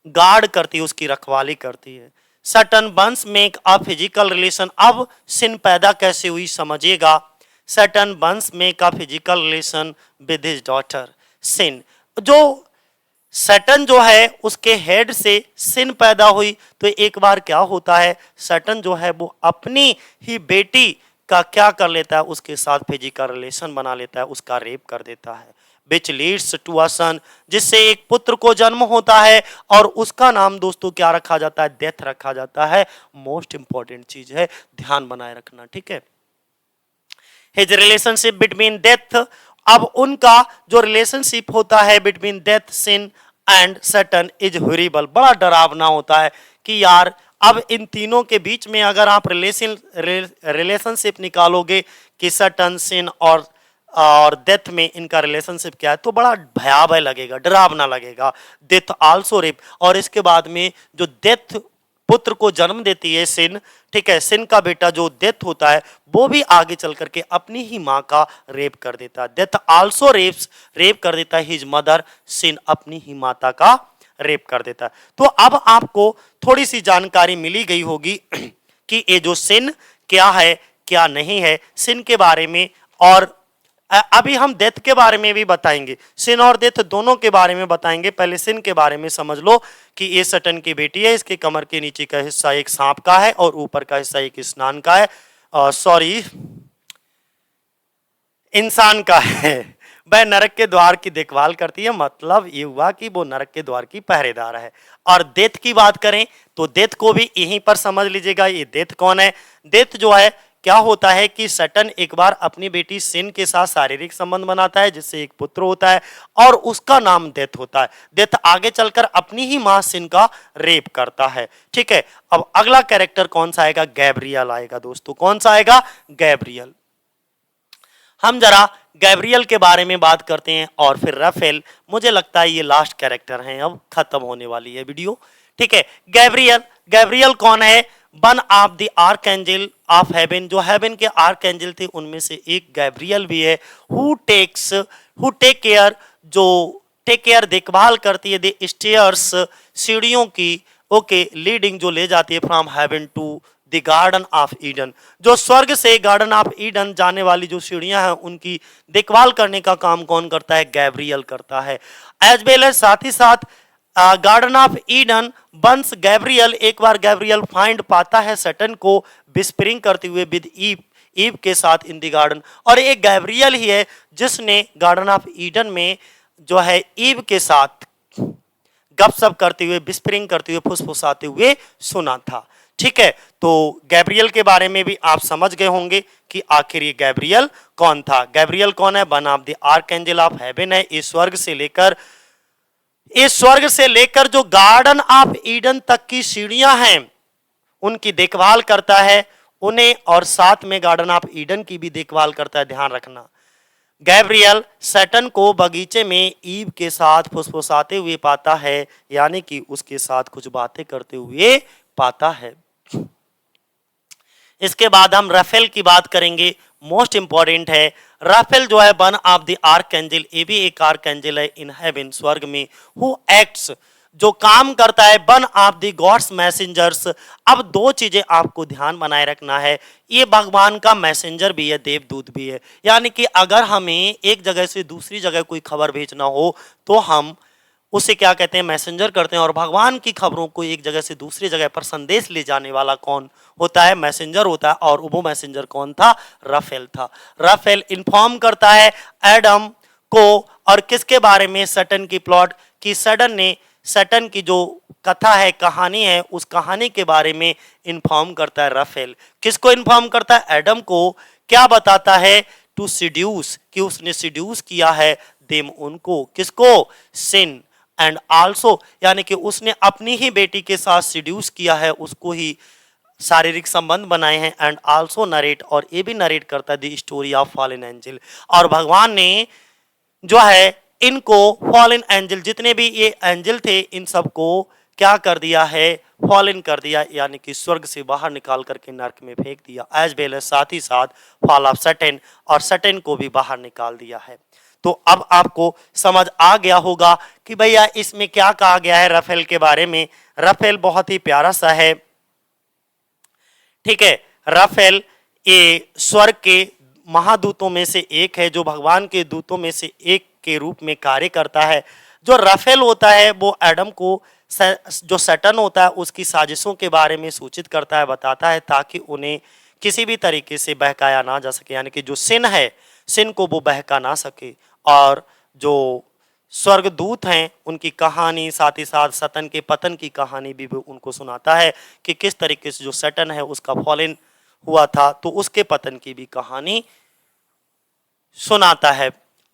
गार्ड करती है, उसकी रखवाली करती है। Satan once make a physical relation, अब सिन पैदा कैसे हुई समझिएगा। Satan once make a physical relation with his daughter sin, जो सटन जो है उसके हेड से सिन पैदा हुई, तो एक बार क्या होता है सटन जो है वो अपनी ही बेटी का क्या कर लेता है, उसके साथ फिजिकल रिलेशन बना लेता है, उसका रेप कर देता है। विच लीड्स टू अ सन, जिससे एक पुत्र को जन्म होता है, और उसका नाम दोस्तों क्या रखा जाता है, डेथ रखा जाता है। मोस्ट इंपॉर्टेंट चीज है, ध्यान बनाए रखना, ठीक है। हिज रिलेशनशिप बिटवीन डेथ, अब उनका जो रिलेशनशिप होता है between death sin and Satan is horrible, बड़ा डरावना होता है कि यार अब इन तीनों के बीच में अगर आप रिलेशनशिप निकालोगे कि सैटर्न सिन और डेथ में इनका रिलेशनशिप क्या है, तो बड़ा भयावह लगेगा, डरावना लगेगा। डेथ आल्सो रेप, और इसके बाद में जो डेथ पुत्र को जन्म देती है सिन, ठीक है, सिन का बेटा जो डेथ होता है वो भी आगे चल करके अपनी ही माँ का रेप कर देता है। डेथ आल्सो रेप कर देता है हिज मदर, सिन अपनी ही माता का रेप कर देता है। तो अब आपको थोड़ी सी जानकारी मिली गई होगी कि ये जो सिन क्या है क्या नहीं है, सिन के बारे में। और अभी हम डेथ के बारे में भी बताएंगे, सिन और डेथ दोनों के बारे में बताएंगे। पहले सिन के बारे में समझ लो कि ये सटन की बेटी है, इसके कमर के नीचे का हिस्सा एक सांप का है और ऊपर का हिस्सा एक स्नान का है, सॉरी इंसान का है। वह नरक के द्वार की देखभाल करती है, मतलब ये हुआ कि वो नरक के द्वार की पहरेदार है। और डेथ की बात करें तो डेथ को भी यहीं पर समझ लीजिएगा, ये डेथ कौन है। डेथ जो है क्या होता है कि सटन एक बार अपनी बेटी सिन के साथ शारीरिक संबंध बनाता है जिससे एक पुत्र होता है, और उसका नाम डेथ होता है। डेथ आगे चलकर अपनी ही मां सिन का रेप करता है, ठीक है। अब अगला कैरेक्टर कौन सा आएगा, गैब्रियल आएगा दोस्तों। कौन सा आएगा, गैब्रियल। हम जरा गैब्रियल के बारे में बात करते हैं और फिर राफेल। मुझे लगता है ये लास्ट कैरेक्टर हैं, अब खत्म होने वाली है वीडियो, ठीक है। गैब्रियल कौन है, one of the archangel of haven, जो हेवन के आर्कएंजल थे उनमें से एक गैब्रियल भी है। हु टेक केयर, जो टेक केयर देखभाल करती है, द स्टेयर्स सीढ़ियों की, ओके, लीडिंग जो ले जाती है from heaven to the garden of Eden, जो स्वर्ग से गार्डन ऑफ ईडन जाने वाली जो सीढ़ियां हैं उनकी देखभाल करने का काम कौन करता है, गैब्रियल करता है। एज वेल एज साथ ही साथ garden of Eden bans Gabriel, एक बार गैब्रियल फाइंड पाता है सटन को विस्परिंग करते हुए विद ईव के साथ इन द गार्डन, और एक गैब्रियल ही है जिसने गार्डन ऑफ ईडन में जो है ईव के साथ गपशप करते हुए, विस्परिंग करते हुए, फुसफुसाते हुए सुना था, ठीक है। तो गैब्रियल के बारे में भी आप समझ गए होंगे कि आखिर ये गैब्रियल कौन था। गैब्रियल कौन है, one of the archangel of haven है। इस स्वर्ग से लेकर जो गार्डन ऑफ ईडन तक की सीढ़ियां हैं उनकी देखभाल करता है उन्हें, और साथ में गार्डन ऑफ ईडन की भी देखभाल करता है, ध्यान रखना। गैब्रियल सैटर्न को बगीचे में ईव के साथ फुसफुसाते हुए पाता है, यानी कि उसके साथ कुछ बातें करते हुए पाता है। इसके बाद हम राफेल की बात करेंगे, मोस्ट इंपॉर्टेंट है। राफेल जो है वन ऑफ द आर्कएंजल, ये भी एक आर्कएंजल है इन हेवन, स्वर्ग में। हु एक्ट्स, जो काम करता है, one of the gods messengers. अब दो चीजें आपको ध्यान बनाए रखना है, ये भगवान का मैसेंजर भी है, देवदूत भी है। यानी कि अगर हमें एक जगह से दूसरी जगह कोई खबर भेजना हो तो हम उसे क्या कहते हैं, मैसेंजर करते हैं। और भगवान की खबरों को एक जगह से दूसरी जगह पर संदेश ले जाने वाला कौन होता है, मैसेंजर होता है। और वो मैसेंजर कौन था, राफेल था। राफेल इन्फॉर्म करता है एडम को, और किसके बारे में, सटन की प्लॉट की। सटन की जो कथा है, कहानी है, उस कहानी के बारे में इन्फॉर्म करता है राफेल। किसको इन्फॉर्म करता है, एडम को। क्या बताता है, टू सिड्यूस, कि उसने सिड्यूस किया है देम, उनको, किसको, सिन एंड आल्सो, यानी कि उसने अपनी ही बेटी के साथ सिड्यूस किया है, उसको ही शारीरिक संबंध बनाए हैं। एंड आल्सो नरेट, और ये भी नरेट करता है the story of fallen angel. और भगवान ने जो है इनको फॉलन एंजल, जितने भी ये एंजल थे, इन सबको क्या कर दिया है, फॉलन कर दिया, यानी कि स्वर्ग से बाहर निकाल करके नरक में फेंक दिया। एज वेल एज, साथ ही साथ फॉल ऑफ सटन, और सटन को भी बाहर निकाल दिया है। तो अब आपको समझ आ गया होगा कि भैया इसमें क्या कहा गया है राफेल के बारे में। राफेल बहुत ही प्यारा सा है, ठीक है। राफेल ये स्वर्ग के महादूतों में से एक है, जो भगवान के दूतों में से एक के रूप में कार्य करता है। जो राफेल होता है वो एडम को, जो सटन होता है उसकी साजिशों के बारे में सूचित करता है, बताता है, ताकि उन्हें किसी भी तरीके से बहकाया ना जा सके, यानी कि जो सिन है, सिन को वो बहका ना सके। और जो स्वर्गदूत हैं उनकी कहानी, साथ ही साथ सतन के पतन की कहानी भी उनको सुनाता है, कि किस तरीके से जो सटन है उसका फॉलन हुआ था, तो उसके पतन की भी कहानी सुनाता है।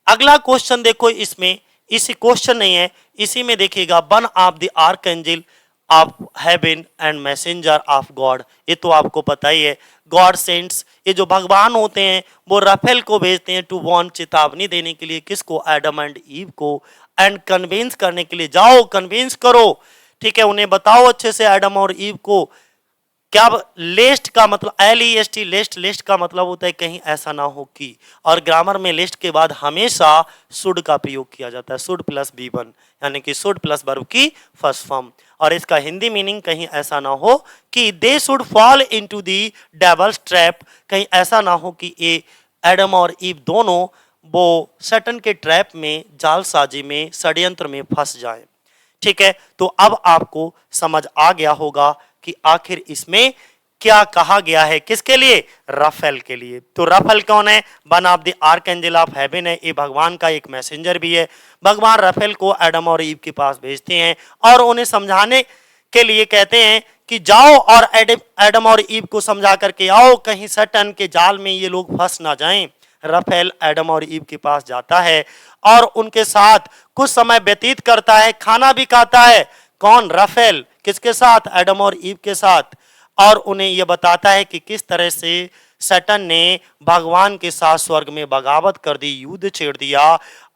अगला क्वेश्चन देखो, इसमें इसी क्वेश्चन नहीं है, इसी में देखिएगा, one of the archangel of heaven and messenger of God. ये तो आपको पता ही है, गॉड सेंट्स, ये जो भगवान होते हैं वो राफेल को भेजते हैं टू वार्न, चेतावनी देने के लिए, किसको, एडम एंड ईव को। एंड कन्विंस करने के लिए, जाओ कन्विंस करो, ठीक है, उन्हें बताओ अच्छे से एडम और ईव को। क्या लेस्ट का मतलब, LEST, लेस्ट, लेस्ट का मतलब होता है कहीं ऐसा ना हो कि। और ग्रामर में लेस्ट के बाद हमेशा शुड का प्रयोग किया जाता है, शुड प्लस B1, यानी कि शुड प्लस वर्ब की फर्स्ट फॉर्म। और इसका हिंदी मीनिंग कहीं ऐसा ना हो कि they should fall into the devil's trap, कहीं ऐसा ना हो कि ये एडम और ईव दोनों वो सटन के ट्रैप में, जालसाजी में, षड्यंत्र में फंस जाएं। ठीक है, तो अब आपको समझ आ गया होगा कि आखिर इसमें क्या कहा गया है, किसके लिए, राफेल के लिए। तो राफेल कौन है, one of the archangel of haven है, ये भगवान का एक मैसेंजर भी है। भगवान राफेल को एडम और ईव के पास भेजते हैं और उन्हें समझाने के लिए कहते हैं कि जाओ और एडम और ईव को समझा करके आओ, कहीं सटन के जाल में ये लोग फंस ना जाएं। राफेल एडम और ईव के पास जाता है और उनके साथ कुछ समय व्यतीत करता है, खाना भी खाता है। कौन, राफेल, किसके साथ, एडम और ईव के साथ। और उन्हें यह बताता है कि किस तरह से सटन ने भगवान के साथ स्वर्ग में बगावत कर दी, युद्ध छेड़ दिया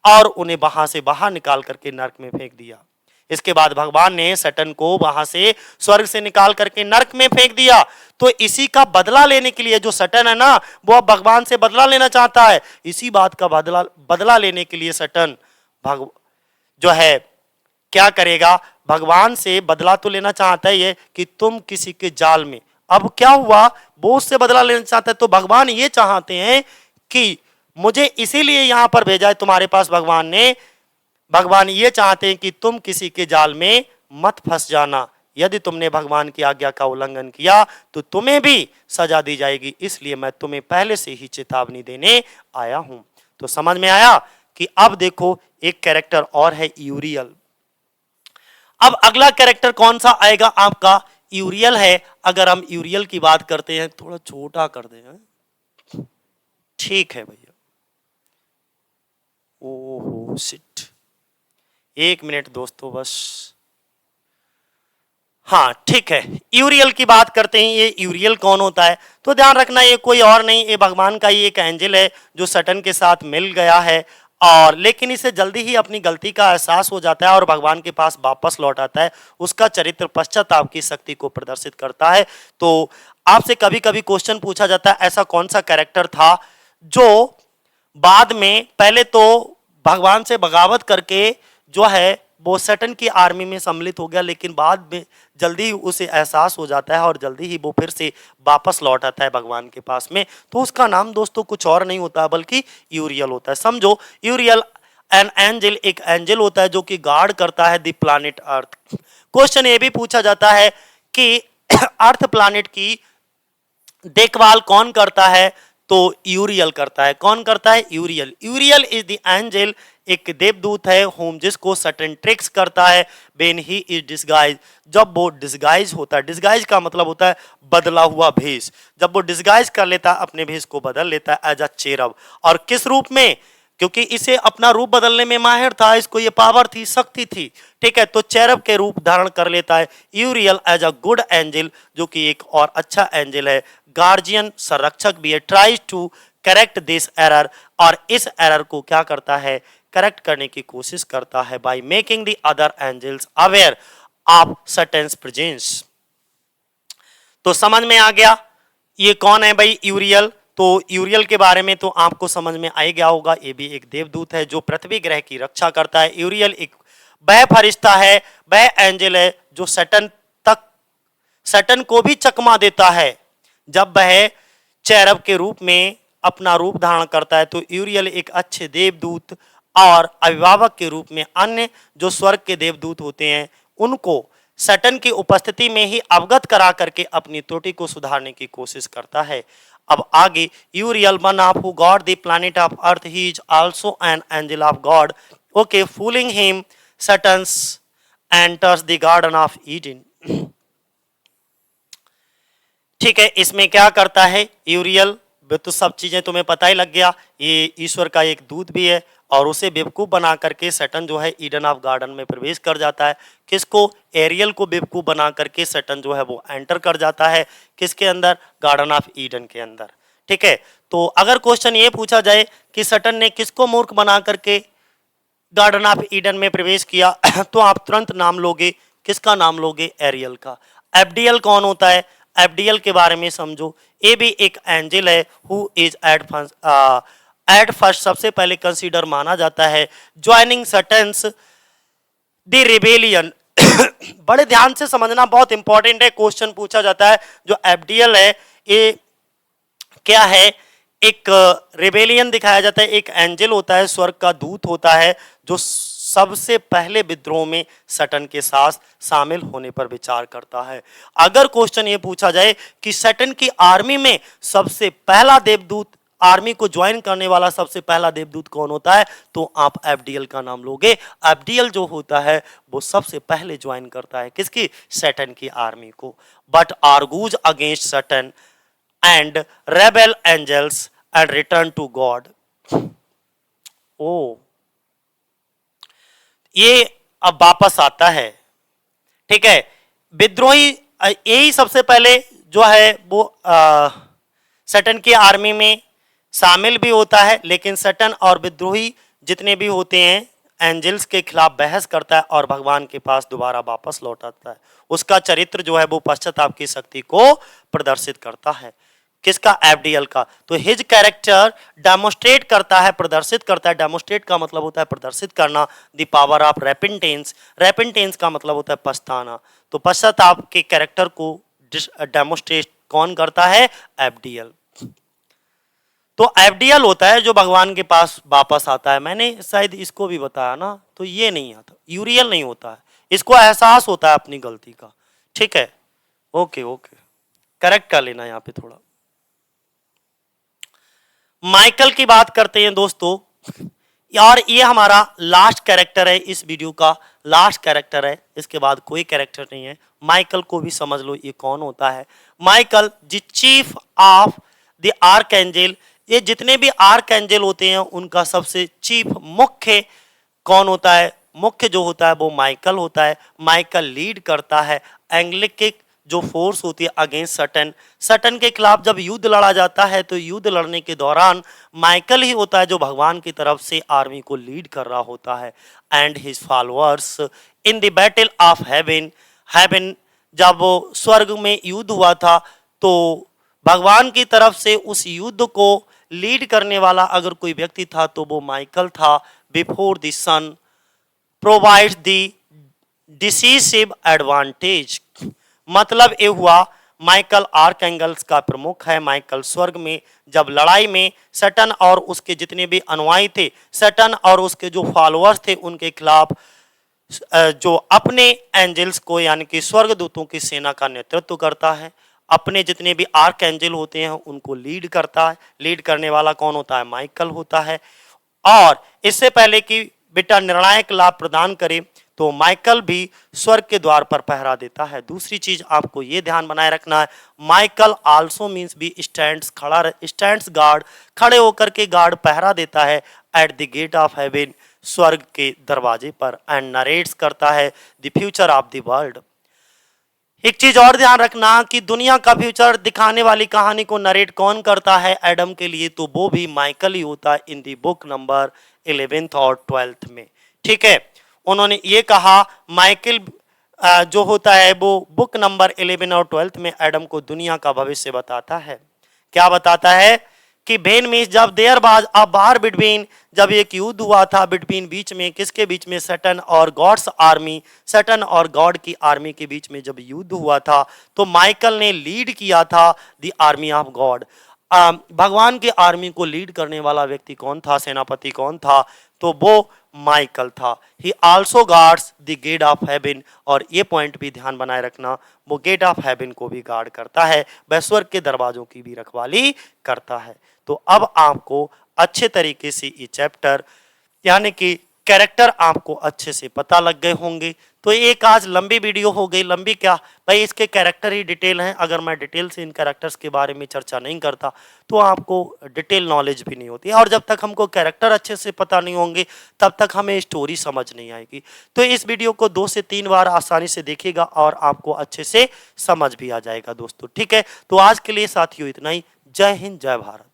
और उन्हें वहां से बाहर निकाल करके नरक में फेंक दिया। इसके बाद भगवान ने सटन को वहां से स्वर्ग से निकाल करके नरक में फेंक दिया। तो इसी का बदला लेने के लिए जो सटन है ना, वो अब भगवान से बदला लेना चाहता है। इसी बात का बदला लेने के लिए सटन जो है क्या करेगा, भगवान से बदला तो लेना चाहता है कि तुम किसी के जाल में। अब क्या हुआ, वो उससे बदला लेना चाहता है, तो भगवान ये चाहते हैं कि मुझे इसीलिए यहां पर भेजा है तुम्हारे पास भगवान ये चाहते हैं कि तुम किसी के जाल में मत फंस जाना। यदि तुमने भगवान की आज्ञा का उल्लंघन किया तो तुम्हें भी सजा दी जाएगी, इसलिए मैं तुम्हें पहले से ही चेतावनी देने आया हूं। तो समझ में आया कि अब देखो एक कैरेक्टर और है, यूरियल। अब अगला कैरेक्टर कौन सा आएगा आपका, यूरियल है। अगर हम यूरियल की बात करते हैं, थोड़ा छोटा कर दें, ठीक है भैया, ओहो शिट, एक मिनट दोस्तों बस, हाँ ठीक है, यूरियल की बात करते हैं। ये यूरियल कौन होता है, तो ध्यान रखना ये कोई और नहीं, ये भगवान का ही एक एंजल है जो सटन के साथ मिल गया है, और लेकिन इसे जल्दी ही अपनी गलती का एहसास हो जाता है और भगवान के पास वापस लौट आता है। उसका चरित्र पश्चाताप की शक्ति को प्रदर्शित करता है। तो आपसे कभी कभी क्वेश्चन पूछा जाता है, ऐसा कौन सा कैरेक्टर था जो बाद में, पहले तो भगवान से बगावत करके जो है वो सटन की आर्मी में सम्मिलित हो गया, लेकिन बाद में जल्दी ही उसे एहसास हो जाता है और जल्दी ही वो फिर से वापस लौट आता है भगवान के पास में। तो उसका नाम दोस्तों कुछ और नहीं होता बल्कि यूरियल होता है। समझो यूरियल एन एंजल एक एंजल होता है जो कि गार्ड करता है द प्लैनेट अर्थ। क्वेश्चन ये भी पूछा जाता है कि अर्थ प्लैनेट की देखभाल कौन करता है, तो यूरियल करता है। कौन करता है? यूरियल। यूरियल इज द एंजल, एक देवदूत है होम जिसको सर्टेन ट्रिक्स करता है व्हेन ही इज डिस्गाइज, जब वो डिस्गाइज होता है। डिस्गाइज का मतलब होता है बदला हुआ भेष। जब वो डिस्गाइज कर लेता है, अपने भेष को बदल लेता है एज अ चेरब। और किस रूप में? क्योंकि इसे अपना रूप बदलने में माहिर था, इसको ये पावर थी, शक्ति थी, ठीक है, तो चेरब के रूप धारण कर लेता है यूरियल एज अ गुड एंजल, जो कि एक और अच्छा एंजल है, गार्जियन संरक्षक भी है। Tries to correct this error, और इस एरर को क्या करता है? करेक्ट करने की कोशिश करता है by making the other angels aware of Satan's presence. तो समझ में आ गया ये कौन है भाई? यूरियल। तो यूरियल के बारे में तो आपको समझ में आ गया होगा, ये भी एक देवदूत है जो पृथ्वी ग्रह की रक्षा करता है। यूरियल एक वह फरिश्ता है, वह एंजल है जो सैटर्न को भी चकमा देता है जब वह चेरब के रूप में अपना रूप धारण करता है। तो यूरियल एक अच्छे देवदूत और अभिभावक के रूप में अन्य जो स्वर्ग के देवदूत होते हैं उनको सैटर्न की उपस्थिति में ही अवगत करा करके अपनी त्रुटि को सुधारने की कोशिश करता है। अब आगे, Uriel one of who God the planet of earth, he is also an angel of God. Okay, fooling him Saturn enters the garden of Eden. ठीक है, इसमें क्या करता है यूरियल? तो सब चीजें तुम्हें पता ही लग गया, ये ईश्वर का एक दूत भी है और उसे बेवकूफ बना करके सैटर्न जो है ईडन ऑफ गार्डन में प्रवेश कर जाता है। किसको? एरियल को बेवकूफ बना करके सैटर्न जो है वो एंटर कर जाता है किसके अंदर? गार्डन ऑफ ईडन के अंदर। ठीक है, तो अगर क्वेश्चन ये पूछा जाए कि सैटर्न ने किसको मूर्ख बना करके गार्डन ऑफ ईडन में प्रवेश किया तो आप तुरंत नाम लोगे, किसका नाम लोगे? एरियल का। एब्डियल कौन होता है? एब्डियल के बारे में समझो, ये भी एक एंजल है हु इज एट फर्स्ट सबसे पहले कंसीडर माना जाता है ज्वाइनिंग सैटर्न्स द रिबेलियन। बड़े ध्यान से समझना, बहुत इंपॉर्टेंट है, क्वेश्चन पूछा जाता है। जो एब्डियल है ये क्या है? एक रिबेलियन दिखाया जाता है, एक एंजल होता है, स्वर्ग का दूत होता है जो सबसे पहले विद्रोह में सैटर्न के साथ शामिल होने पर विचार करता है। अगर क्वेश्चन ये पूछा जाए कि सैटर्न की आर्मी में सबसे पहला देवदूत, आर्मी को ज्वाइन करने वाला सबसे पहला देवदूत कौन होता है, तो आप एब्डियल का नाम लोगे। एब्डियल जो होता है वो सबसे पहले ज्वाइन करता है किसकी? सैटर्न की आर्मी को। But argues against Saturn and rebel angels and return to God. ओ, ये अब वापस आता है। ठीक है, विद्रोही यही सबसे पहले जो है वो सैटर्न की आर्मी में शामिल भी होता है, लेकिन सैटर्न और विद्रोही जितने भी होते हैं एंजल्स के खिलाफ बहस करता है और भगवान के पास दोबारा वापस लौट आता है। उसका चरित्र जो है वो पश्चाताप की शक्ति को प्रदर्शित करता है। किसका? एब्डियल का। तो हिज कैरेक्टर डेमोस्ट्रेट करता है, प्रदर्शित करता है। डेमोस्ट्रेट का मतलब होता है प्रदर्शित करना। द पावर ऑफ रेपेंटेंस, रेपेंटेंस का मतलब होता है पछताना। तो पश्चाताप के कैरेक्टर को डेमोस्ट्रेट कौन करता है? एब्डियल। तो एब्डियल होता है जो भगवान के पास वापस आता है। मैंने शायद इसको भी बताया ना, तो ये नहीं आता, यूरियल नहीं होता है, इसको एहसास होता है अपनी गलती का। ठीक है, ओके ओके, करेक्ट कर लेना यहाँ पे थोड़ा। माइकल की बात करते हैं दोस्तों, और ये हमारा लास्ट कैरेक्टर है, इस वीडियो का लास्ट कैरेक्टर है, इसके बाद कोई कैरेक्टर नहीं है। माइकल को भी समझ लो ये कौन होता है। Michael the chief of the archangel, ये जितने भी आर्कएंजल होते हैं उनका सबसे चीफ, मुख्य कौन होता है? मुख्य जो होता है वो माइकल होता है। माइकल लीड करता है एंग्लिक जो फोर्स होती है अगेंस्ट सैटर्न। सैटर्न के खिलाफ जब युद्ध लड़ा जाता है तो युद्ध लड़ने के दौरान माइकल ही होता है जो भगवान की तरफ से आर्मी को लीड कर रहा होता है। And his followers in the battle of heaven, heaven जब वो स्वर्ग में युद्ध हुआ था तो भगवान की तरफ से उस युद्ध को लीड करने वाला अगर कोई व्यक्ति था तो वो माइकल था। Before the sun provides the decisive advantage, मतलब ये हुआ माइकल आर्कएंगल्स का प्रमुख है। माइकल स्वर्ग में जब लड़ाई में सैटर्न और उसके जितने भी अनुयायी थे, सैटर्न और उसके जो फॉलोअर्स थे, उनके खिलाफ जो अपने एंजल्स को यानी कि स्वर्गदूतों की सेना का नेतृत्व करता है, अपने जितने भी आर्क एंजल होते हैं उनको लीड करता है। लीड करने वाला कौन होता है? माइकल होता है। और इससे पहले कि बेटा निर्णायक लाभ प्रदान करे तो माइकल भी स्वर्ग के द्वार पर पहरा देता है। दूसरी चीज आपको यह ध्यान बनाए रखना है, माइकल आल्सो मीन्स भी स्टैंड्स गार्ड, खड़े होकर के गार्ड पहरा देता है at the gate of heaven, स्वर्ग के दरवाजे पर, एंड नरेट्स करता है the future of the world. एक चीज और ध्यान रखना कि दुनिया का फ्यूचर दिखाने वाली कहानी को नरेट कौन करता है एडम के लिए? तो वो भी माइकल ही होता है इन दी बुक नंबर 11th और 12th में। ठीक है, उन्होंने ये कहा माइकल जो होता है वो बुक नंबर 11 और 12 में एडम को दुनिया का भविष्य बताता है। क्या बताता है? कि भेन में जब there was a war between, जब एक युद्ध हुआ था बिटवीन, बीच में, किसके बीच में? सैटर्न और गॉड्स आर्मी, सैटर्न और गॉड की आर्मी के बीच में जब युद्ध हुआ था तो माइकल ने लीड किया था द आर्मी ऑफ गॉड। भगवान की आर्मी को लीड करने वाला व्यक्ति कौन था? सेनापति कौन था? तो वो माइकल था। He also guards the gate of heaven, और ये पॉइंट भी ध्यान बनाए रखना, वो गेट ऑफ हेवन को भी गार्ड करता है, वह स्वर्ग के दरवाजों की भी रखवाली करता है। तो अब आपको अच्छे तरीके से ये चैप्टर यानी कि कैरेक्टर आपको अच्छे से पता लग गए होंगे। तो एक आज लंबी वीडियो हो गई। लंबी क्या भाई, इसके कैरेक्टर ही डिटेल हैं। अगर मैं डिटेल से इन कैरेक्टर्स के बारे में चर्चा नहीं करता तो आपको डिटेल नॉलेज भी नहीं होती, और जब तक हमको कैरेक्टर अच्छे से पता नहीं होंगे तब तक हमें स्टोरी समझ नहीं आएगी। तो इस वीडियो को 2 से 3 बार आसानी से देखिएगा और आपको अच्छे से समझ भी आ जाएगा दोस्तों। ठीक है, तो आज के लिए साथियों इतना ही। जय हिंद, जय भारत।